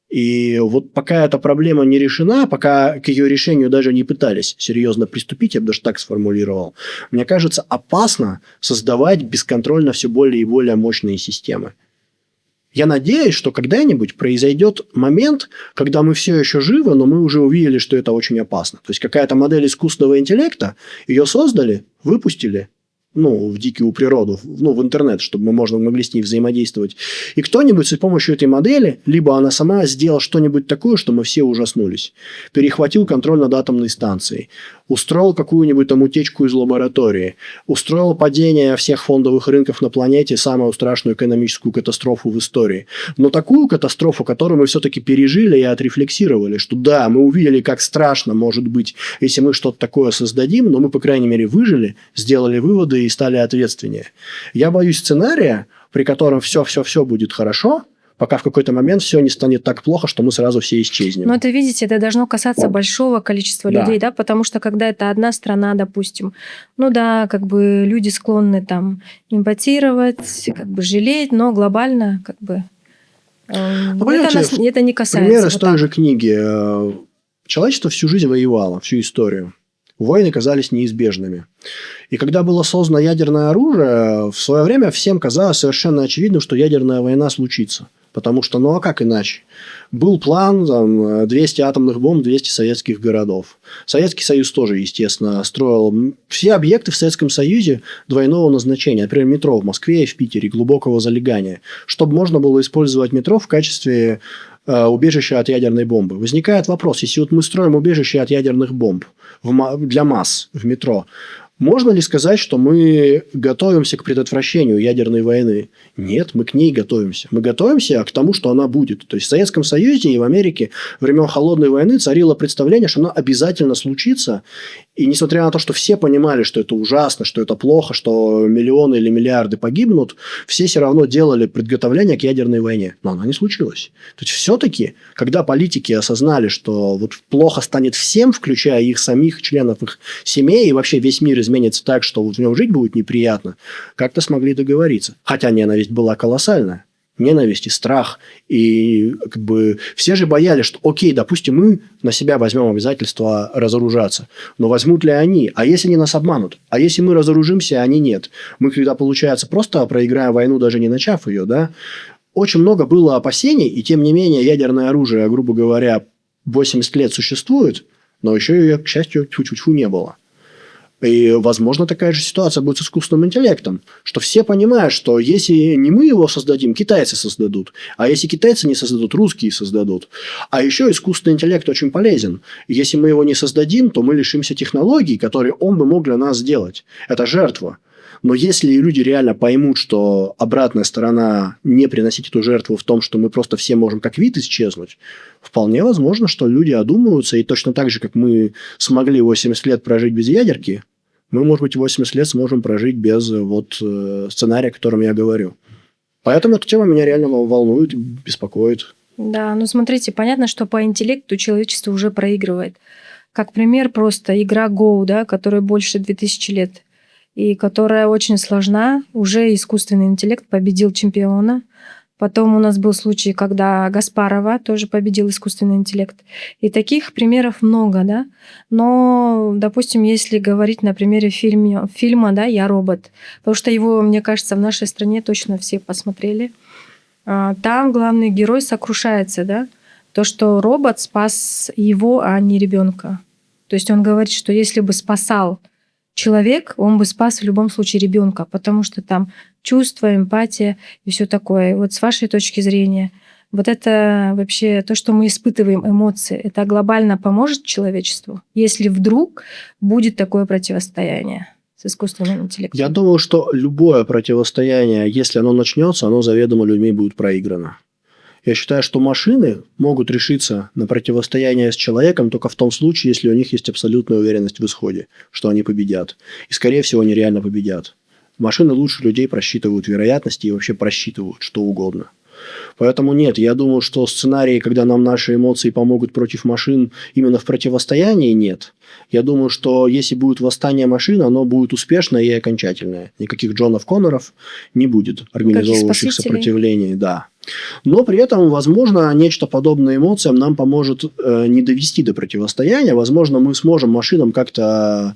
И вот пока эта проблема не решена, пока к ее решению даже не пытались серьезно приступить, я бы даже так сформулировал, мне кажется, опасно создавать бесконтрольно все более и более мощные системы. Я надеюсь, что когда-нибудь произойдет момент, когда мы все еще живы, но мы уже увидели, что это очень опасно. То есть, какая-то модель искусственного интеллекта, ее создали, выпустили, в дикую природу, в интернет, чтобы мы могли с ней взаимодействовать. И кто-нибудь с помощью этой модели, либо она сама сделала что-нибудь такое, что мы все ужаснулись. Перехватил контроль над атомной станцией. Устроил какую-нибудь там утечку из лаборатории. Устроил падение всех фондовых рынков на планете, самую страшную экономическую катастрофу в истории. Но такую катастрофу, которую мы все-таки пережили и отрефлексировали, что да, мы увидели, как страшно может быть, если мы что-то такое создадим, но мы, по крайней мере, выжили, сделали выводы и стали ответственнее. Я боюсь сценария, при котором все будет хорошо, пока в какой-то момент все не станет так плохо, что мы сразу все исчезнем. Но это, видите, это должно касаться большого количества людей, да, потому что когда это одна страна, допустим, люди склонны там эмпатировать, жалеть, но глобально это не касается. Пример из той же книги. Человечество всю жизнь воевало, всю историю. Войны казались неизбежными. И когда было создано ядерное оружие, в свое время всем казалось совершенно очевидным, что ядерная война случится. Потому что, а как иначе? Был план, 200 атомных бомб, 200 советских городов. Советский Союз тоже, естественно, строил все объекты в Советском Союзе двойного назначения. Например, метро в Москве и в Питере, глубокого залегания. Чтобы можно было использовать метро в качестве убежище от ядерной бомбы. Возникает вопрос, если вот мы строим убежище от ядерных бомб для масс в метро, можно ли сказать, что мы готовимся к предотвращению ядерной войны? Нет, мы к ней готовимся. Мы готовимся к тому, что она будет. То есть в Советском Союзе и в Америке во времен Холодной войны царило представление, что она обязательно случится. И несмотря на то, что все понимали, что это ужасно, что это плохо, что миллионы или миллиарды погибнут, все все равно делали предготовление к ядерной войне. Но она не случилась. То есть все-таки, когда политики осознали, что вот плохо станет всем, включая их самих, членов их семей, и вообще весь мир изменится так, что вот в нем жить будет неприятно, как-то смогли договориться. Хотя ненависть была колоссальная. Ненависть и страх. И как бы все же боялись, что окей, допустим, мы на себя возьмем обязательство разоружаться. Но возьмут ли они? А если они нас обманут? А если мы разоружимся, а они нет? Мы, когда, получается, просто проиграем войну, даже не начав ее, да? Очень много было опасений, и тем не менее ядерное оружие, грубо говоря, 80 лет существует, но еще ее, к счастью, тьфу-тьфу-тьфу не было. И, возможно, такая же ситуация будет с искусственным интеллектом, что все понимают, что если не мы его создадим, китайцы создадут, а если китайцы не создадут, русские создадут. А еще искусственный интеллект очень полезен. Если мы его не создадим, то мы лишимся технологий, которые он бы мог для нас сделать. Это жертва. Но если люди реально поймут, что обратная сторона не приносить эту жертву в том, что мы просто все можем как вид исчезнуть, вполне возможно, что люди одумаются, и точно так же, как мы смогли 80 лет прожить без ядерки, мы, может быть, 80 лет сможем прожить без сценария, о котором я говорю. Поэтому эта тема меня реально волнует, беспокоит. Да, ну смотрите, понятно, что по интеллекту человечество уже проигрывает. Как пример просто игра Go, да, которая больше 2000 лет, и которая очень сложна. Уже искусственный интеллект победил чемпиона. Потом у нас был случай, когда Каспарова тоже победил искусственный интеллект. И таких примеров много, да. Но, допустим, если говорить на примере фильма, да, «Я робот», потому что его, мне кажется, в нашей стране точно все посмотрели. Там главный герой сокрушается, да, то, что робот спас его, а не ребенка. То есть он говорит, что если бы спасал человек, он бы спас в любом случае ребенка, потому что там чувство, эмпатия и все такое. И вот с вашей точки зрения, вот это вообще то, что мы испытываем эмоции, это глобально поможет человечеству, если вдруг будет такое противостояние с искусственным интеллектом? Я думаю, что любое противостояние, если оно начнется, оно заведомо людьми будет проиграно. Я считаю, что машины могут решиться на противостояние с человеком только в том случае, если у них есть абсолютная уверенность в исходе, что они победят. И, скорее всего, они реально победят. Машины лучше людей просчитывают вероятности и вообще просчитывают что угодно. Поэтому нет, я думаю, что сценарии, когда нам наши эмоции помогут против машин именно в противостоянии, нет. Я думаю, что если будет восстание машин, оно будет успешное и окончательное. Никаких Джонов Конноров не будет, организовывающих сопротивление. Да. Но при этом, возможно, нечто подобное эмоциям нам поможет не довести до противостояния. Возможно, мы сможем машинам как-то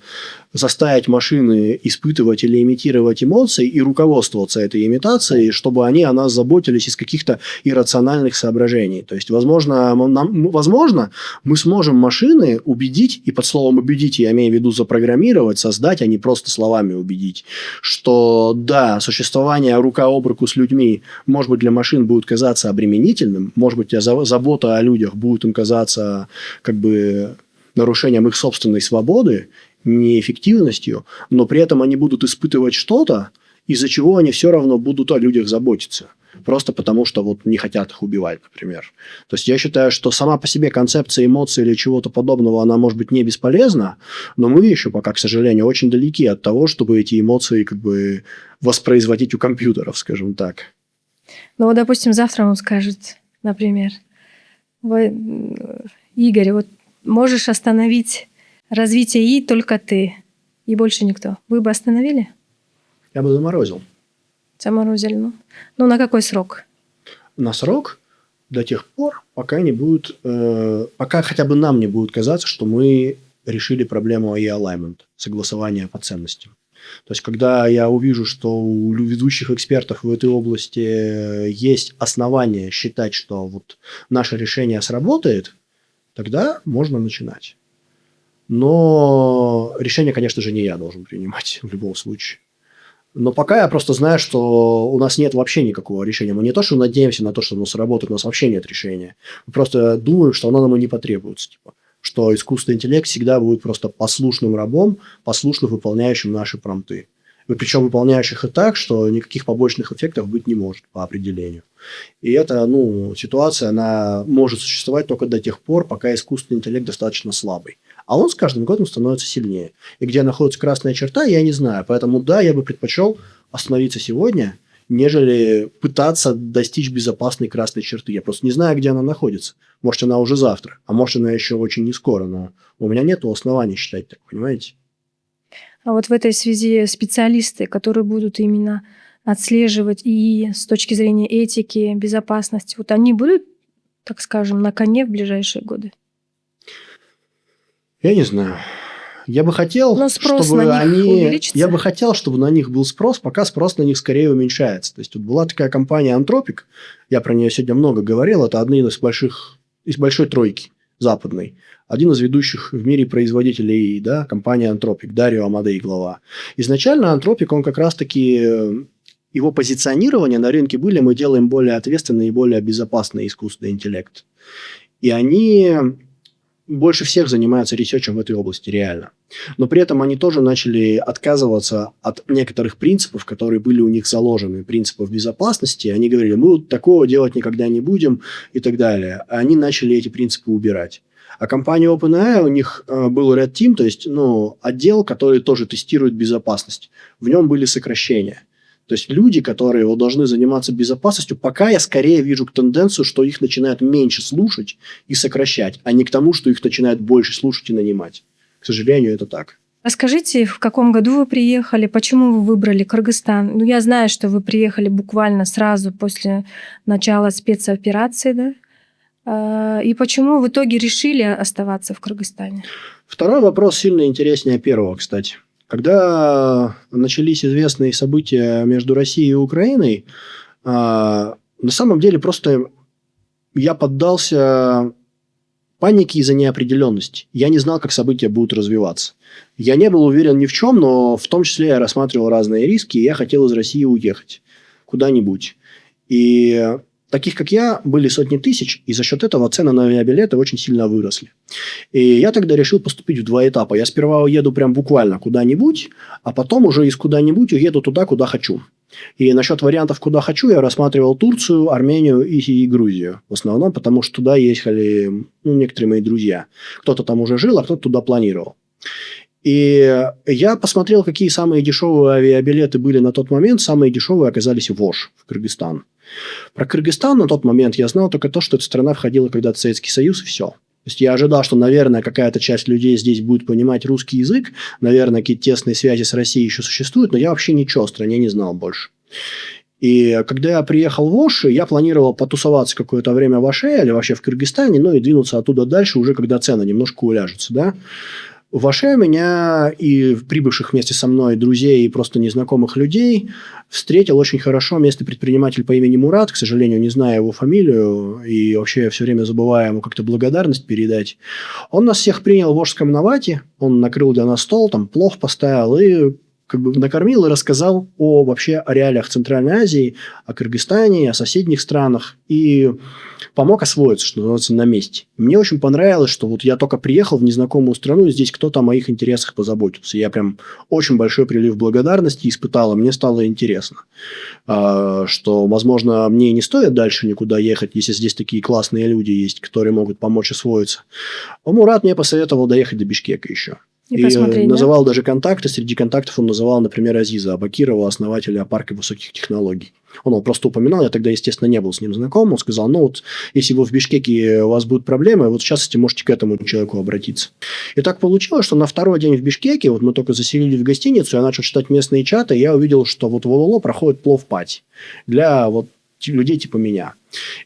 заставить машины испытывать или имитировать эмоции и руководствоваться этой имитацией, чтобы они о нас заботились из каких-то иррациональных соображений. То есть, возможно, мы сможем машины убедить, и под словом «убедить» я имею в виду запрограммировать, создать, а не просто словами убедить, что да, существование рука об руку с людьми, может быть, для машин будет казаться обременительным, может быть, забота о людях будет им казаться как бы нарушением их собственной свободы, неэффективностью, но при этом они будут испытывать что-то, из-за чего они все равно будут о людях заботиться. Просто потому, что вот не хотят их убивать, например. То есть я считаю, что сама по себе концепция эмоций или чего-то подобного, она может быть не бесполезна, но мы еще пока, к сожалению, очень далеки от того, чтобы эти эмоции как бы воспроизводить у компьютеров, скажем так. Ну вот, допустим, завтра он скажет, например, Игорь, вот можешь остановить развитие ИИ только ты и больше никто. Вы бы остановили? Я бы заморозил. Заморозили. Ну, на какой срок? На срок до тех пор, пока не будет, пока хотя бы нам не будет казаться, что мы решили проблему AI-alignment, согласования по ценностям. То есть, когда я увижу, что у ведущих экспертов в этой области есть основания считать, что вот наше решение сработает, тогда можно начинать. Но решение, конечно же, не я должен принимать в любом случае. Но пока я просто знаю, что у нас нет вообще никакого решения. Мы не то, что надеемся на то, что оно сработает, у нас вообще нет решения. Мы просто думаем, что оно нам и не потребуется. Типа, что искусственный интеллект всегда будет просто послушным рабом, послушно выполняющим наши промпты. И причем выполняющих и так, что никаких побочных эффектов быть не может по определению. И эта ситуация, она может существовать только до тех пор, пока искусственный интеллект достаточно слабый. А он с каждым годом становится сильнее. И где находится красная черта, я не знаю. Поэтому да, я бы предпочел остановиться сегодня, нежели пытаться достичь безопасной красной черты. Я просто не знаю, где она находится. Может, она уже завтра, а может, она еще очень не скоро. Но у меня нет оснований считать так, понимаете? А вот в этой связи специалисты, которые будут именно отслеживать и с точки зрения этики, безопасности, вот они будут, так скажем, на коне в ближайшие годы? Я не знаю. Я бы хотел, Но спрос чтобы на них увеличится? Я бы хотел, чтобы на них был спрос, пока спрос на них скорее уменьшается. То есть, вот была такая компания Anthropic, я про нее сегодня много говорил, это одна из большой тройки западной. Один из ведущих в мире производителей, да, компания Anthropic, Дарио Амадей, глава. Изначально Anthropic, он как раз-таки, его позиционирование на рынке были, мы делаем более ответственный и более безопасный искусственный интеллект. И они больше всех занимаются ресерчем в этой области, реально. Но при этом они тоже начали отказываться от некоторых принципов, которые были у них заложены, принципов безопасности. Они говорили, мы вот такого делать никогда не будем и так далее. Они начали эти принципы убирать. А компания OpenAI, у них был Red Team, то есть отдел, который тоже тестирует безопасность. В нем были сокращения. То есть люди, которые должны заниматься безопасностью, пока я скорее вижу тенденцию, что их начинают меньше слушать и сокращать, а не к тому, что их начинают больше слушать и нанимать. К сожалению, это так. Расскажите, в каком году вы приехали, почему вы выбрали Кыргызстан? Я знаю, что вы приехали буквально сразу после начала спецоперации, да? И почему в итоге решили оставаться в Кыргызстане? Второй вопрос сильно интереснее первого, кстати. Когда начались известные события между Россией и Украиной, на самом деле просто я поддался панике из-за неопределенности. Я не знал, как события будут развиваться. Я не был уверен ни в чем, но в том числе я рассматривал разные риски, и я хотел из России уехать куда-нибудь. И таких, как я, были сотни тысяч, и за счет этого цены на авиабилеты очень сильно выросли. И я тогда решил поступить в 2 этапа. Я сперва уеду прям буквально куда-нибудь, а потом уже из куда-нибудь уеду туда, куда хочу. И насчет вариантов, куда хочу, я рассматривал Турцию, Армению и Грузию. В основном, потому что туда ехали некоторые мои друзья. Кто-то там уже жил, а кто-то туда планировал. И я посмотрел, какие самые дешевые авиабилеты были на тот момент. Самые дешевые оказались в Ош, в Кыргызстан. Про Кыргызстан на тот момент я знал только то, что эта страна входила когда-то в Советский Союз, и все. То есть я ожидал, что, наверное, какая-то часть людей здесь будет понимать русский язык, наверное, какие-то тесные связи с Россией еще существуют, но я вообще ничего о стране не знал больше. И когда я приехал в Ош, я планировал потусоваться какое-то время в Оше или вообще в Кыргызстане, и двинуться оттуда дальше уже, когда цены немножко уляжутся, да. В Оше меня и прибывших вместе со мной друзей и просто незнакомых людей встретил очень хорошо местный предприниматель по имени Мурат. К сожалению, не знаю его фамилию и вообще я все время забываю ему как-то благодарность передать. Он нас всех принял в Ошском Навате, он накрыл для нас стол, там плов поставил и накормил и рассказал вообще о реалиях Центральной Азии, о Кыргызстане, о соседних странах и помог освоиться, что называется, на месте. Мне очень понравилось, что вот я только приехал в незнакомую страну, и здесь кто-то о моих интересах позаботился. Я прям очень большой прилив благодарности испытал, и мне стало интересно, что, возможно, мне не стоит дальше никуда ехать, если здесь такие классные люди есть, которые могут помочь освоиться. А Мурат мне посоветовал доехать до Бишкека еще. И называл даже контакты. Среди контактов он называл, например, Азиза Абакирова, основателя парка высоких технологий. Он его просто упоминал, я тогда, естественно, не был с ним знаком. Он сказал, если вы в Бишкеке у вас будут проблемы, вот сейчас можете к этому человеку обратиться. И так получилось, что на второй день в Бишкеке, мы только заселились в гостиницу, я начал читать местные чаты, и я увидел, что в Ололо проходит плов-пати для людей типа меня.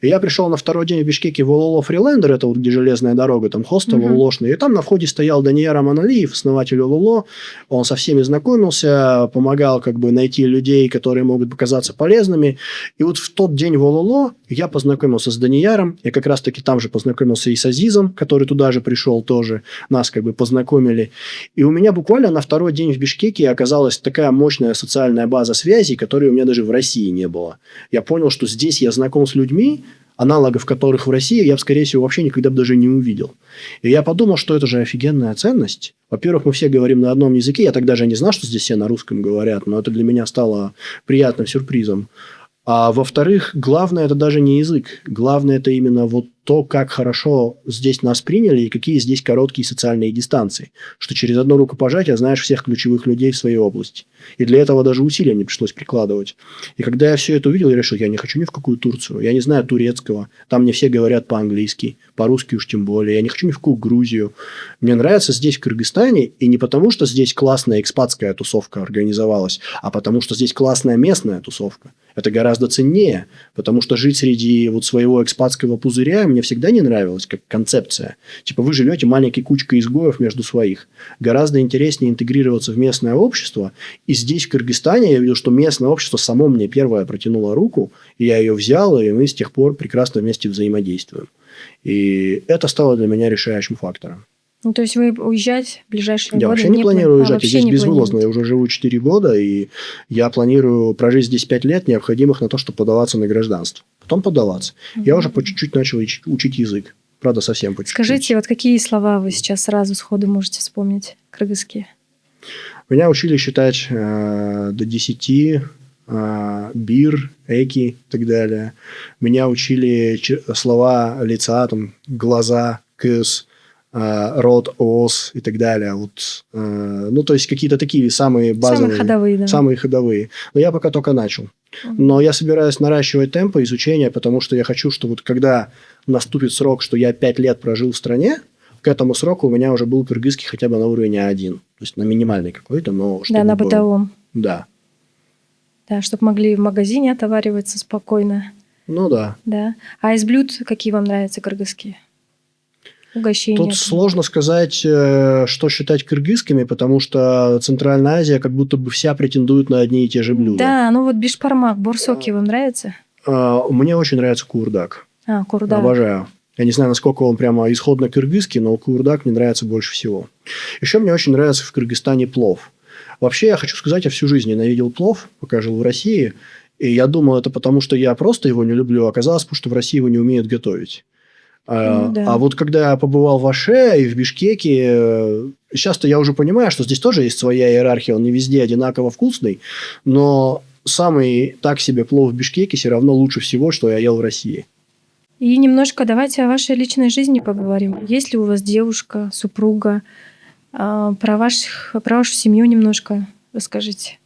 И я пришел на второй день в Бишкеке в Ололо Фрилендер, это вот где железная дорога, там хостел Ололошный, и там на входе стоял Данияр Аманалиев, основатель Ололо, он со всеми знакомился, помогал как бы найти людей, которые могут показаться полезными, и вот в тот день в Ололо я познакомился с Данияром, я как раз-таки там же познакомился и с Азизом, который туда же пришел тоже, нас как бы познакомили, и у меня буквально на второй день в Бишкеке оказалась такая мощная социальная база связей, которой у меня даже в России не было. Я понял, что здесь я знаком с людьми, аналогов которых в России я, скорее всего, вообще никогда бы даже не увидел. И я подумал, что это же офигенная ценность. Во-первых, мы все говорим на одном языке. Я тогда же не знал, что здесь все на русском говорят, но это для меня стало приятным сюрпризом. А во-вторых, главное – это даже не язык. Главное – это именно вот то, как хорошо здесь нас приняли и какие здесь короткие социальные дистанции. Что через одно рукопожатие знаешь всех ключевых людей в своей области. И для этого даже усилия не пришлось прикладывать. И когда я все это увидел, я решил, я не хочу ни в какую Турцию. Я не знаю турецкого. Там мне все говорят по-английски. По-русски уж тем более. Я не хочу ни в какую Грузию. Мне нравится здесь, в Кыргызстане. И не потому, что здесь классная экспатская тусовка организовалась, а потому, что здесь классная местная тусовка. Это гораздо ценнее. Потому что жить среди вот своего экспатского пузыря мне всегда не нравилось, как концепция. Типа вы живете маленькой кучкой изгоев между своих. Гораздо интереснее интегрироваться в местное общество. И здесь, в Кыргызстане, я видел, что местное общество само мне первое протянуло руку, и я ее взял, и мы с тех пор прекрасно вместе взаимодействуем. И это стало для меня решающим фактором. Ну, то есть вы уезжать в ближайшие годы? Я вообще не планирую уезжать. Я здесь безвылазно. планируете? Я уже живу 4 года, и я планирую прожить здесь 5 лет, необходимых на то, чтобы подаваться на гражданство. Потом подаваться. Я уже по чуть-чуть начал учить язык. Правда, совсем по чуть-чуть. Скажите, вот какие слова вы сейчас сразу сходу можете вспомнить кыргызские? Меня учили считать до 10, бир, эки и так далее. Меня учили слова лица, там, глаза, кыс, рот, ос и так далее. Вот, ну, то есть, какие-то такие самые базовые. Самые ходовые, да. Самые ходовые. Но я пока только начал. Но я собираюсь наращивать темпы изучения, потому что я хочу, что вот когда наступит срок, что я 5 лет прожил в стране, к этому сроку у меня уже был кыргызский хотя бы на уровне А1. То есть, на минимальный какой-то, но чтобы Да, на был. бытовом. Да. Да, чтобы могли в магазине отовариваться спокойно. Ну, да. Да. А из блюд какие вам нравятся кыргызские? Угощения. Тут сложно сказать, что считать кыргызскими, потому что Центральная Азия как будто бы вся претендует на одни и те же блюда. Да, ну вот бишпармак, борсоки вам нравится? Мне очень нравится курдак. Курдак. Обожаю. Я не знаю, насколько он прямо исходно кыргызский, но курдак мне нравится больше всего. Еще мне очень нравится в Кыргызстане плов. Вообще, я хочу сказать, я всю жизнь ненавидел плов, пока жил в России. И я думал, это потому, что я просто его не люблю. Оказалось, потому что в России его не умеют готовить. Да. А вот когда я побывал в Аше и в Бишкеке, сейчас-то я уже понимаю, что здесь тоже есть своя иерархия, он не везде одинаково вкусный, но самый так себе плов в Бишкеке все равно лучше всего, что я ел в России. И немножко давайте о вашей личной жизни поговорим. Есть ли у вас девушка, супруга? Про вашу семью немножко расскажите.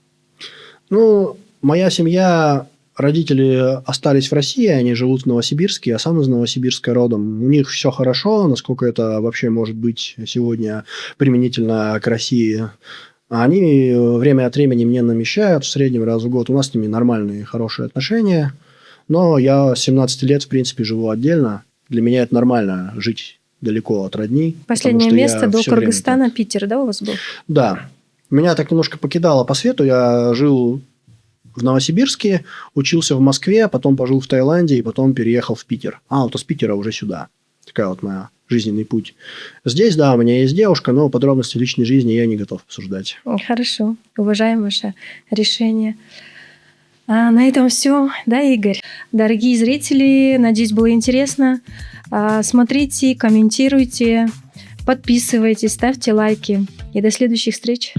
Ну, моя семья... Родители остались в России, они живут в Новосибирске, я сам из Новосибирска родом. У них все хорошо, насколько это вообще может быть сегодня применительно к России. Они время от времени мне навещают, в среднем раз в год. У нас с ними нормальные, хорошие отношения. Но я с 17 лет, в принципе, живу отдельно. Для меня это нормально, жить далеко от родни. Последнее место до Кыргызстана, Питер, да, у вас был? Да. Меня так немножко покидало по свету. Я жил... в Новосибирске, учился в Москве, потом пожил в Таиланде и потом переехал в Питер. Вот из Питера уже сюда. Такая вот моя жизненный путь. Здесь, да, у меня есть девушка, но подробности личной жизни я не готов обсуждать. Хорошо. Уважаем ваше решение. На этом все, да, Игорь? Дорогие зрители, надеюсь, было интересно. Смотрите, комментируйте, подписывайтесь, ставьте лайки. И до следующих встреч.